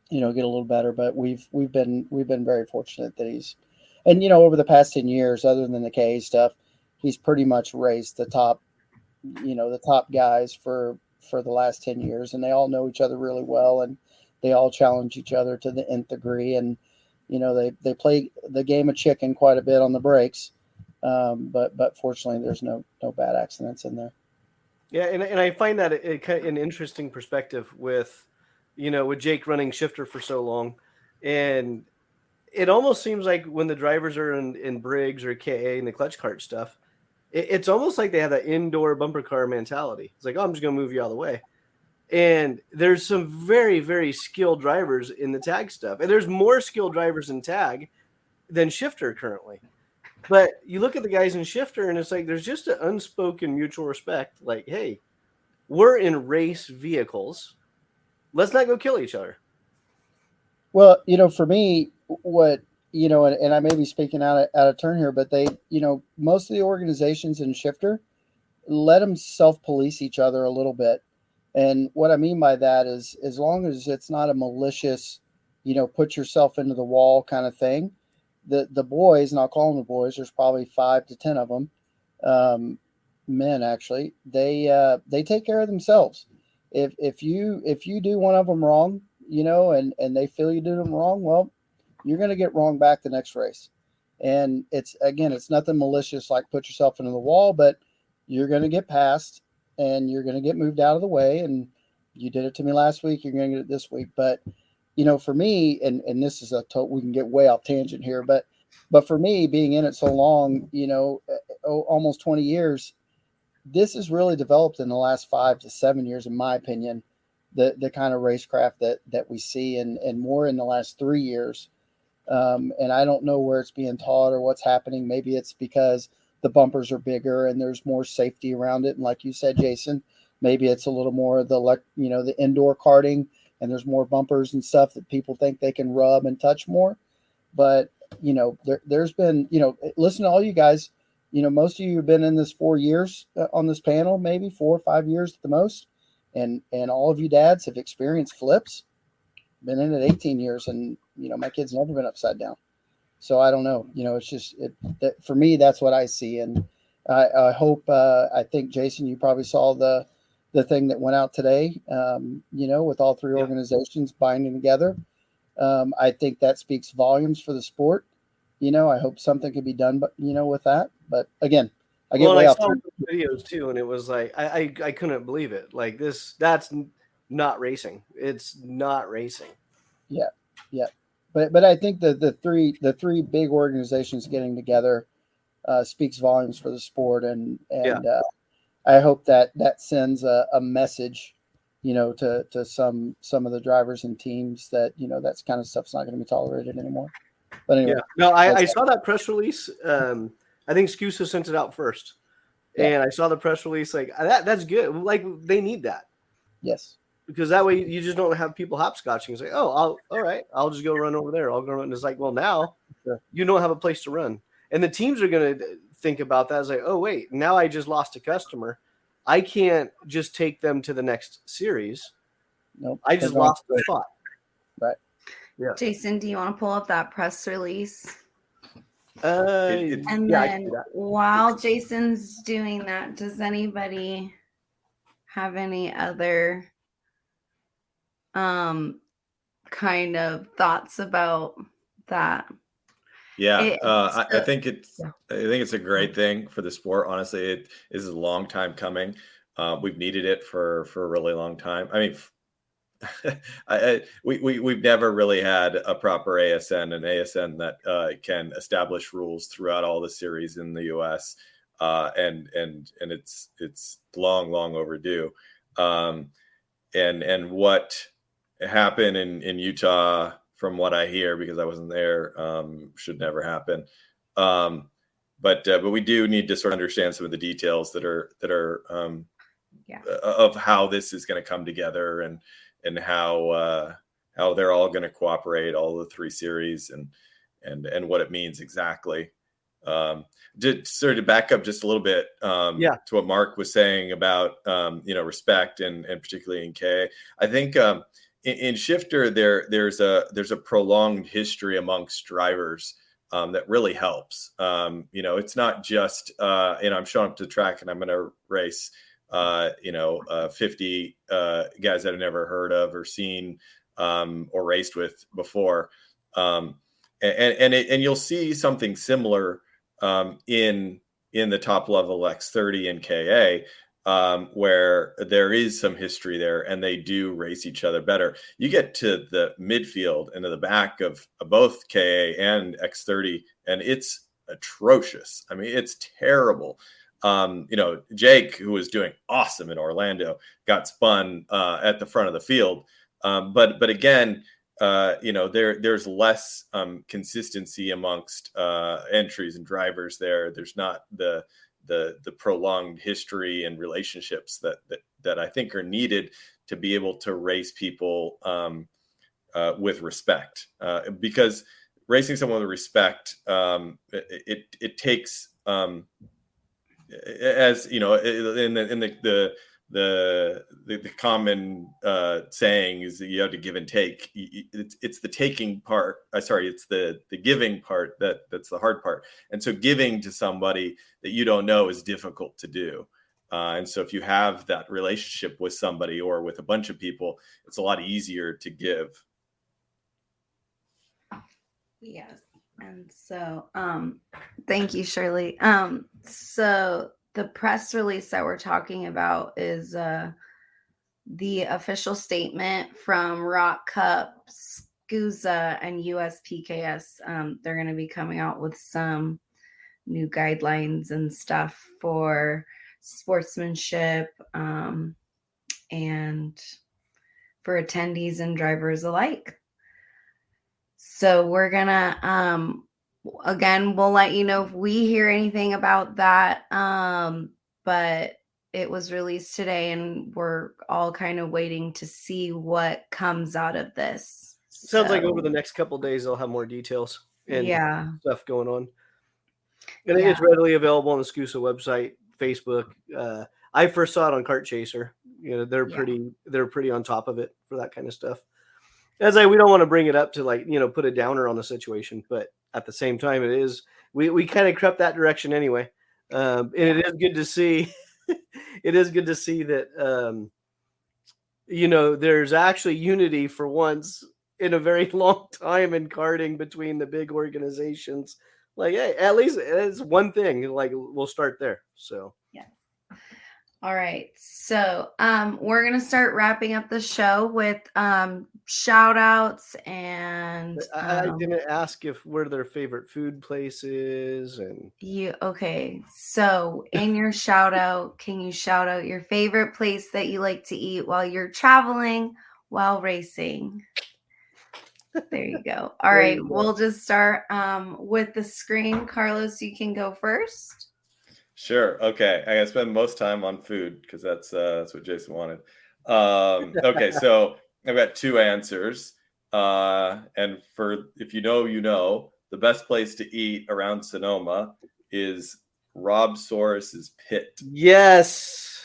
get a little better. But we've been very fortunate that he's, and, over the past 10 years, other than the KA stuff, he's pretty much raced the top guys for the last 10 years, and they all know each other really well, and they all challenge each other to the nth degree. And, they play the game of chicken quite a bit on the breaks. But fortunately there's no bad accidents in there. Yeah. And I find that an interesting perspective with Jake running shifter for so long. And it almost seems like when the drivers are in Briggs or KA and the clutch kart stuff, It's almost like they have that indoor bumper car mentality. It's like, oh, I'm just going to move you out of the way. And there's some very, very skilled drivers in the tag stuff. And there's more skilled drivers in tag than shifter currently. But you look at the guys in shifter and it's like there's just an unspoken mutual respect. Like, hey, we're in race vehicles. Let's not go kill each other. Well, for me, what, and I may be speaking out of turn here, but they, most of the organizations in shifter let them self-police each other a little bit. And what I mean by that is, as long as it's not a malicious, put yourself into the wall kind of thing, the boys, and I'll call them the boys, there's probably 5 to 10 of them, men actually, they take care of themselves. If you do one of them wrong, and they feel you did them wrong, well, you're going to get wrong back the next race. And it's nothing malicious like put yourself into the wall, but you're going to get passed and you're going to get moved out of the way. And you did it to me last week, you're going to get it this week. But, for me, and this is we can get way off tangent here, but for me, being in it so long, almost 20 years, this has really developed in the last 5 to 7 years, in my opinion, the kind of racecraft that we see, and more in the last 3 years. And I don't know where it's being taught or what's happening. Maybe it's because the bumpers are bigger and there's more safety around it. And like you said, Jason, maybe it's a little more the indoor karting, and there's more bumpers and stuff that people think they can rub and touch more. But, there's been, listen to all you guys, most of you have been in this 4 years on this panel, maybe 4 or 5 years at the most. And all of you dads have experienced flips, been in it 18 years, and, my kid's never been upside down. So I don't know, it's just, for me, that's what I see. And I hope, I think, Jason, you probably saw the thing that went out today, with all 3 organizations binding together. I think that speaks volumes for the sport. I hope something could be done, but, with that. But again, I get way off. I saw videos too, and it was like I couldn't believe it. Like that's not racing. It's not racing. Yeah. But I think the three big organizations getting together speaks volumes for the sport, and I hope that sends a message, to some of the drivers and teams that that's kind of stuff's not going to be tolerated anymore. But anyway, I saw that press release. I think Scusa sent it out first, and I saw the press release. Like that's good. Like they need that. Yes, because that way you just don't have people hopscotching and say, "Oh, all right, I'll just go run over there. I'll go run." And it's like, well, now you don't have a place to run, and the teams are going to think about that as like, "Oh, wait, now I just lost a customer. I can't just take them to the next series. Nope, I just lost the spot." Right. Yeah. Jason, do you want to pull up that press release? And then while Jason's doing that, does anybody have any other kind of thoughts about that? I think it's a great thing for the sport. Honestly, it is a long time coming. We've needed it for a really long time. I mean, we've never really had a proper ASN, an ASN that can establish rules throughout all the series in the U.S. And it's long overdue. And what happened in Utah, from what I hear, because I wasn't there, should never happen. But we do need to sort of understand some of the details that are of how this is going to come together, and how they're all going to cooperate, all the 3 series, and what it means exactly. To back up just a little bit to what Mark was saying about respect, and particularly in K. I think in shifter there's a prolonged history amongst drivers that really helps. It's not just I'm showing up to the track and I'm going to race 50 guys that I've never heard of or seen or raced with before. And you'll see something similar in the top level X30 and KA, where there is some history there and they do race each other better. You get to the midfield and to the back of both KA and X30, and it's atrocious. I mean, it's terrible. Jake, who was doing awesome in Orlando, got spun at the front of the field. But again, there's less consistency amongst entries and drivers there. There's not the prolonged history and relationships that I think are needed to be able to race people with respect. Because racing someone with respect, it takes, as you know, in the common saying is that you have to give and take. It's the taking part. It's the giving part that's the hard part. And so giving to somebody that you don't know is difficult to do. And so if you have that relationship with somebody or with a bunch of people, it's a lot easier to give. Yes. And so, thank you, Shirley. So the press release that we're talking about is the official statement from Rock Cup, SCUSA, and USPKS. They're going to be coming out with some new guidelines and stuff for sportsmanship and for attendees and drivers alike. So we're gonna again, we'll let you know if we hear anything about that. But it was released today, and we're all kind of waiting to see what comes out of this. Sounds like over the next couple of days they'll have more details and stuff going on. And it's readily available on the SCUSA website, Facebook. I first saw it on Kart Chaser. They're pretty on top of it for that kind of stuff. We don't want to bring it up to put a downer on the situation, but at the same time, we kind of crept that direction anyway. And it is good to see. It is good to see that there's actually unity for once in a very long time in karting between the big organizations. Hey, at least it's one thing. We'll start there. So yeah. All right. So we're going to start wrapping up the show with shout outs and I didn't ask where their favorite food place is and okay. So in your shout out, can you shout out your favorite place that you like to eat while you're traveling while racing? There you go. All right. We'll just start with the screen. Carlos, you can go first. Sure. Okay. I gotta spend most time on food because that's what Jason wanted. Okay. So I've got two answers. And if you know, the best place to eat around Sonoma is Rob Soros's Pit. Yes.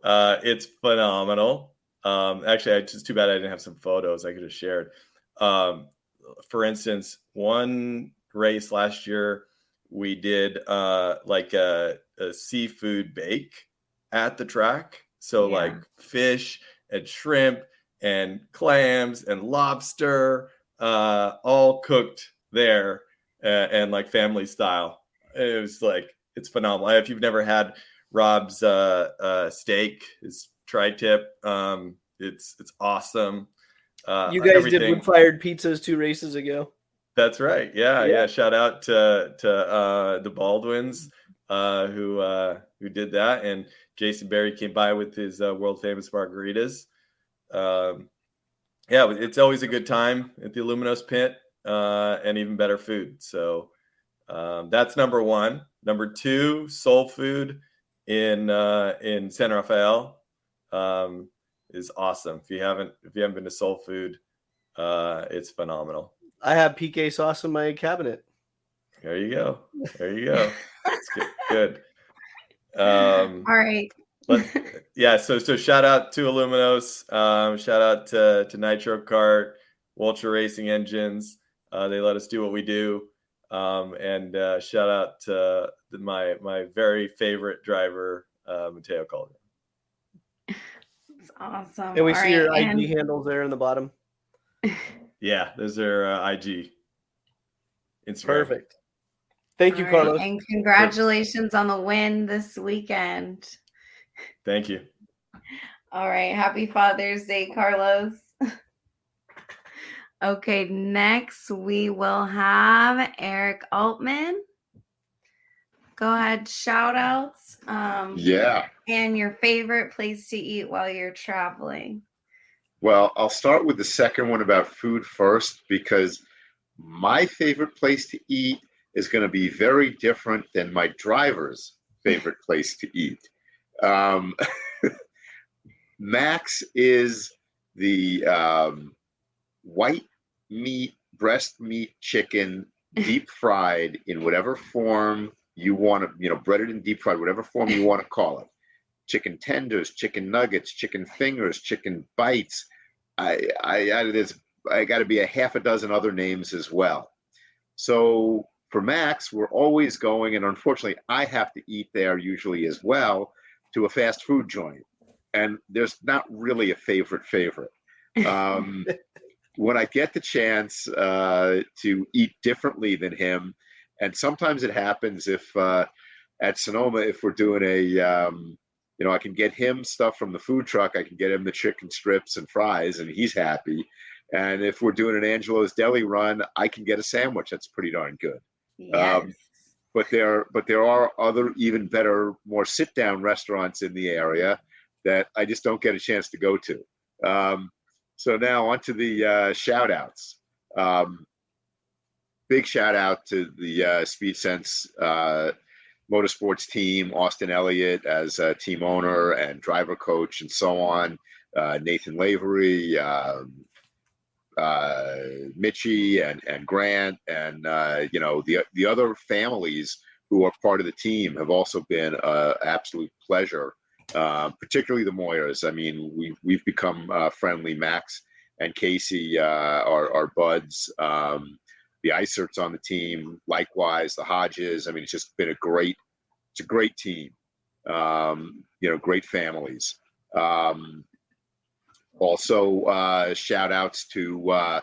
It's phenomenal. Actually, it's just too bad I didn't have some photos I could have shared. For instance, one race last year, we did a seafood bake at the track. So fish and shrimp and clams and lobster, all cooked there and family style. It was it's phenomenal. If you've never had Rob's steak, his tri-tip, it's awesome. You guys did wood-fired pizzas 2 races ago. That's right. Yeah. Shout out to the Baldwins who did that, and Jason Berry came by with his world famous margaritas. It's always a good time at the Aluminos Pit, and even better food. So that's number one. Number two, soul food in San Rafael is awesome. If you haven't been to soul food, it's phenomenal. I have PK sauce in my cabinet. There you go. That's good. All right. So shout out to Aluminos. Shout out to Nitro Kart, Ultra Racing Engines. They let us do what we do. And shout out to my very favorite driver, Mateo Calderon. That's awesome. And we see your ID handles there in the bottom. Yeah, those are IG. Instagram. Perfect. Thank you, Carlos. And congratulations on the win this weekend. Thank you. All right. Happy Father's Day, Carlos. Okay, next we will have Eric Altman. go ahead, shout outs. Yeah. And your favorite place to eat while you're traveling. Well, I'll start with the second one about food first, because my favorite place to eat is going to be very different than my driver's favorite place to eat. Um, Max is the white meat, breast meat chicken, deep fried in whatever form you want to, breaded and deep fried, whatever form you want to call it. Chicken tenders, chicken nuggets, chicken fingers, chicken bites. I got to be a half a dozen other names as well. So for Max, we're always going, and unfortunately, I have to eat there usually as well, to a fast food joint. And there's not really a favorite. When I get the chance to eat differently than him, and sometimes it happens if at Sonoma, if we're doing I can get him stuff from the food truck. I can get him the chicken strips and fries, and he's happy. And if we're doing an Angelo's Deli run, I can get a sandwich. That's pretty darn good. Yes. But there are other even better, more sit-down restaurants in the area that I just don't get a chance to go to. So now on to the shout-outs. Big shout-out to the Speed Sense Motorsports team, Austin Elliott as a team owner and driver coach and so on, Nathan Lavery, Mitchie and Grant, and the other families who are part of the team have also been an absolute pleasure. Particularly the Moyers. I mean, we've become friendly. Max and Casey are buds. The Iserts on the team, likewise. The Hodges. I mean, it's just been a great team. Great families. Also, shout outs to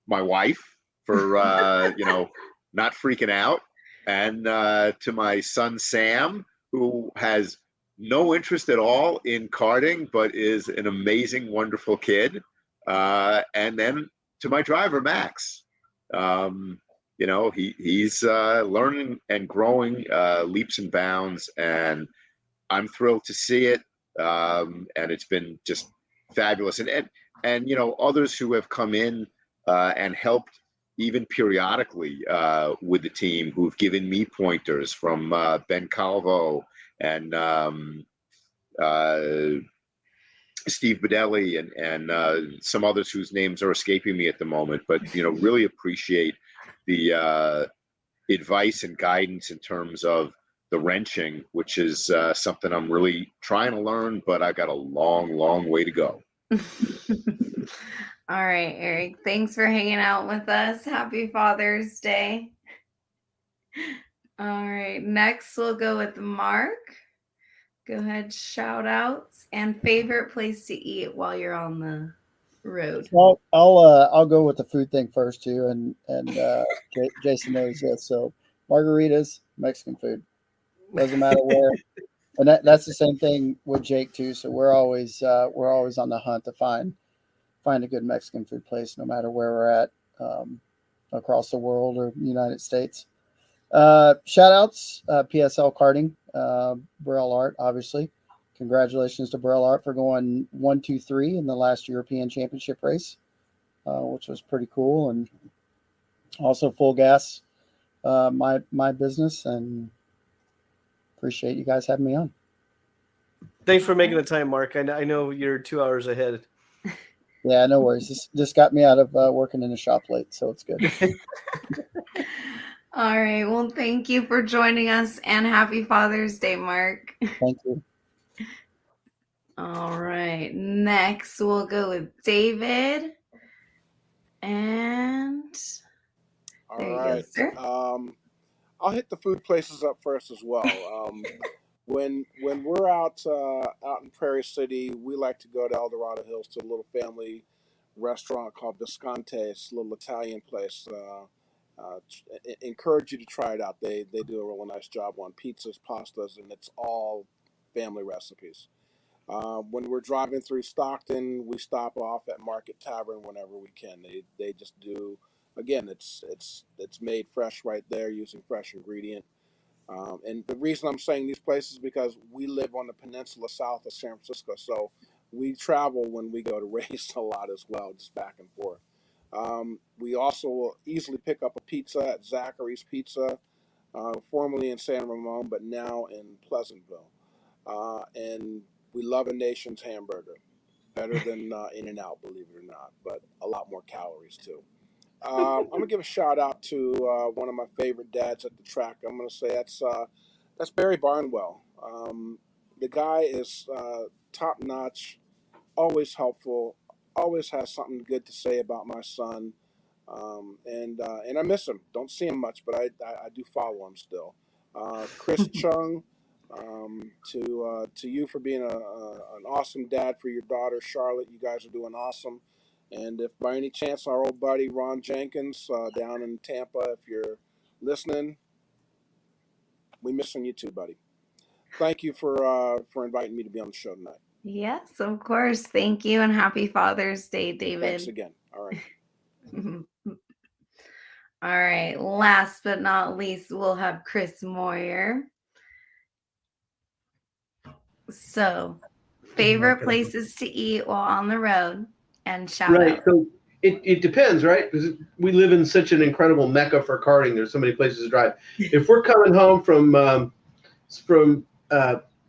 my wife for not freaking out, and to my son Sam, who has no interest at all in karting, but is an amazing, wonderful kid. And then to my driver, Max. He's learning and growing leaps and bounds, and I'm thrilled to see it. And it's been just fabulous. And others who have come in and helped even periodically with the team, who've given me pointers, from Ben Calvo and Steve Bedelli and some others whose names are escaping me at the moment, but really appreciate the advice and guidance in terms of the wrenching, which is something I'm really trying to learn, but I've got a long way to go. All right, Eric, thanks for hanging out with us. Happy Father's Day. All right, next we'll go with Mark. Go ahead, shout outs and favorite place to eat while you're on the road. Well, I'll go with the food thing first too, and Jason knows this. So margaritas, Mexican food, doesn't matter where. And that's the same thing with Jake too. So we're always on the hunt to find a good Mexican food place, no matter where we're at, across the world or United States. Shout outs, PSL Karting, Birel Art, obviously. Congratulations to Birel Art for going 1, 2, 3 in the last European Championship race, which was pretty cool. And also Full Gas, my business, and appreciate you guys having me on. Thanks for making the time, Mark. I know you're 2 hours ahead. Yeah, no worries. This got me out of working in a shop late, so it's good. All right. Well, thank you for joining us, and happy Father's Day, Mark. Thank you. All right. Next, we'll go with David. And there you go, sir. I'll hit the food places up first as well. When we're out in Prairie City, we like to go to El Dorado Hills to a little family restaurant called Visconti. It's a little Italian place. Encourage you to try it out. They do a really nice job on pizzas, pastas, and it's all family recipes. When we're driving through Stockton, we stop off at Market Tavern whenever we can. They just do, again, it's made fresh right there using fresh ingredient. And the reason I'm saying these places is because we live on the peninsula south of San Francisco, so we travel when we go to race a lot as well, just back and forth. We also will easily pick up a pizza at Zachary's Pizza, formerly in San Ramon, but now in Pleasantville. And we love a Nation's hamburger, better than In-N-Out, believe it or not, but a lot more calories too. I'm gonna give a shout out to one of my favorite dads at the track. I'm gonna say that's Barry Barnwell. The guy is top notch, always helpful, always has something good to say about my son, and I miss him. Don't see him much, but I do follow him still. Chris Chung, to you for being an awesome dad for your daughter Charlotte. You guys are doing awesome. And if by any chance our old buddy Ron Jenkins down in Tampa, if you're listening, we missing you too, buddy. Thank you for inviting me to be on the show tonight. Yes, of course. Thank you, and happy Father's Day, David. Thanks again. All right. All right. Last but not least, we'll have Chris Moyer. So, favorite places to eat while on the road and shout out. So it depends, right? Because we live in such an incredible mecca for karting. There's so many places to drive. If we're coming home from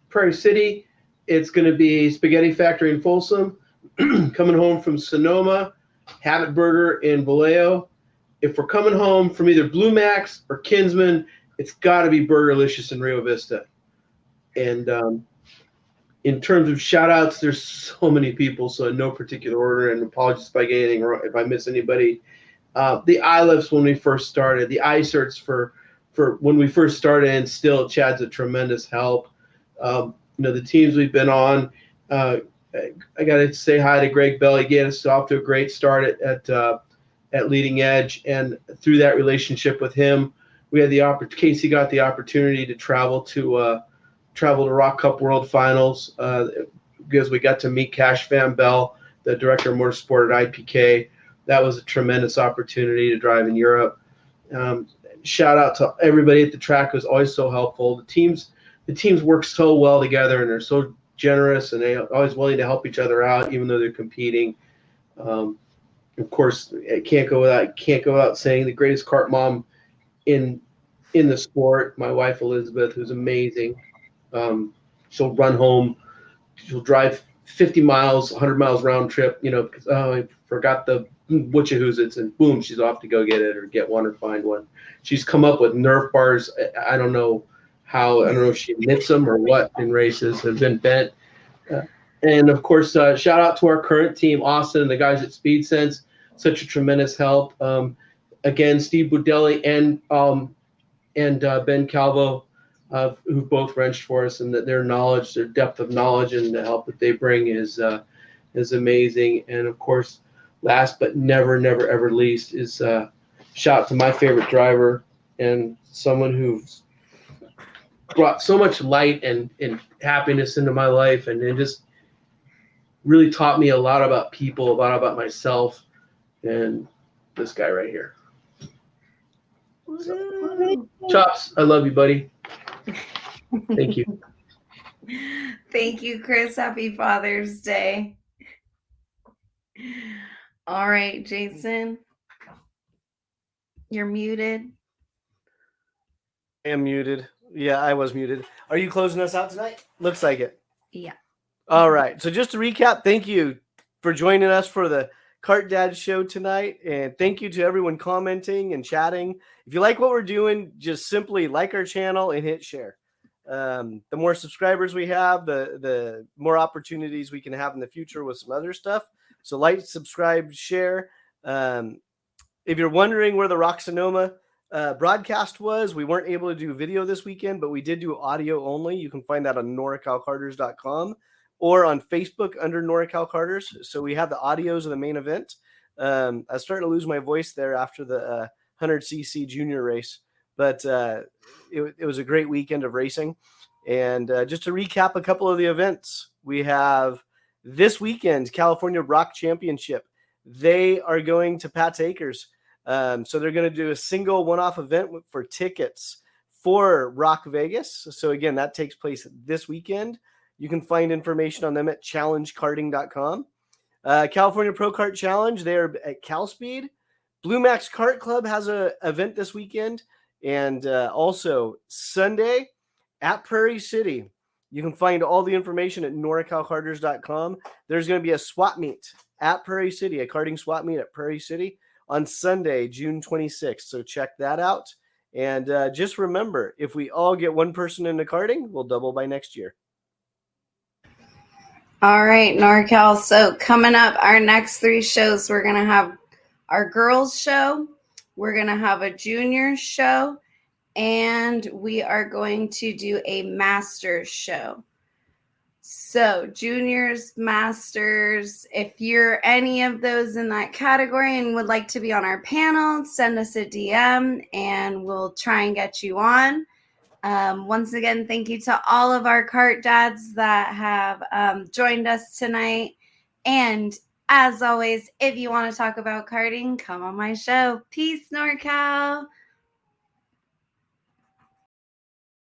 Prairie City, it's going to be Spaghetti Factory in Folsom. Coming home from Sonoma, Habit Burger in Vallejo. If we're coming home from either Blue Max or Kinsman, it's got to be Burgerlicious in Rio Vista. And in terms of shout outs, there's so many people, so in no particular order, and apologies if I get anything wrong, if I miss anybody. The ILIFs when we first started, the iCerts for when we first started, and still Chad's a tremendous help. The teams we've been on, I got to say hi to Greg Bell. He get us off to a great start at Leading Edge, and through that relationship with him, we had Casey got the opportunity to travel to Rock Cup World Finals because we got to meet Cash Van Bell, the director of motorsport at IPK. That was a tremendous opportunity to drive in Europe. Shout out to everybody at the track who was always so helpful. The teams work so well together, and they're so generous, and they're always willing to help each other out, even though they're competing. Of course, it can't go without saying the greatest kart mom in the sport, my wife Elizabeth, who's amazing. She'll run home. She'll drive 50 miles, 100 miles round trip, because, I forgot the Witchahoozits, and boom, she's off to go get it or get one or find one. She's come up with Nerf bars. I don't know if she knits them or what in races, have been bent. And of course, shout out to our current team, Austin, and the guys at Speed Sense, such a tremendous help. Again, Steve Budelli and Ben Calvo, who both wrenched for us, and that their knowledge, their depth of knowledge, and the help that they bring is amazing. And of course, last but never ever least is shout out to my favorite driver and someone who's brought so much light and happiness into my life, and it just really taught me a lot about people, about myself, and this guy right here. So, Chops, I love you, buddy. Thank you. Thank you, Chris. Happy Father's Day. All right, Jason, you're muted. I am muted. Yeah, I was muted. Are you closing us out tonight? Looks like it. Yeah. All right. So just to recap, thank you for joining us for the Kart Dads show tonight. And thank you to everyone commenting and chatting. If you like what we're doing, just simply like our channel and hit share. The more subscribers we have, the more opportunities we can have in the future with some other stuff. So like, subscribe, share. If you're wondering where the Rock-Sonoma broadcast was, we weren't able to do video this weekend, but we did do audio only. You can find that on noracalcarters.com or on Facebook under NorAcal Karters. So we have the audios of the main event. I was starting to lose my voice there after the 100cc junior race, but it was a great weekend of racing. And just to recap a couple of the events, we have this weekend, California Rock Championship. They are going to Pat's Acres. So they're going to do a single one-off event for tickets for Rock Vegas. So again, that takes place this weekend. You can find information on them at challengekarting.com. California Pro Kart Challenge, they're at CalSpeed. Blue Max Kart Club has an event this weekend. And also Sunday at Prairie City. You can find all the information at noracalkarters.com. There's going to be a swap meet at Prairie City, a karting swap meet at Prairie City on Sunday, June 26th. So check that out. And just remember, if we all get one person into karting, we'll double by next year. All right, NorCal. So coming up, our next 3 shows, we're going to have our girls show. We're going to have a junior show. And we are going to do a masters show. So juniors, masters, if you're any of those in that category and would like to be on our panel, send us a DM and we'll try and get you on. Once again, thank you to all of our Kart Dads that have joined us tonight. And as always, if you want to talk about karting, come on my show. Peace, NorCal.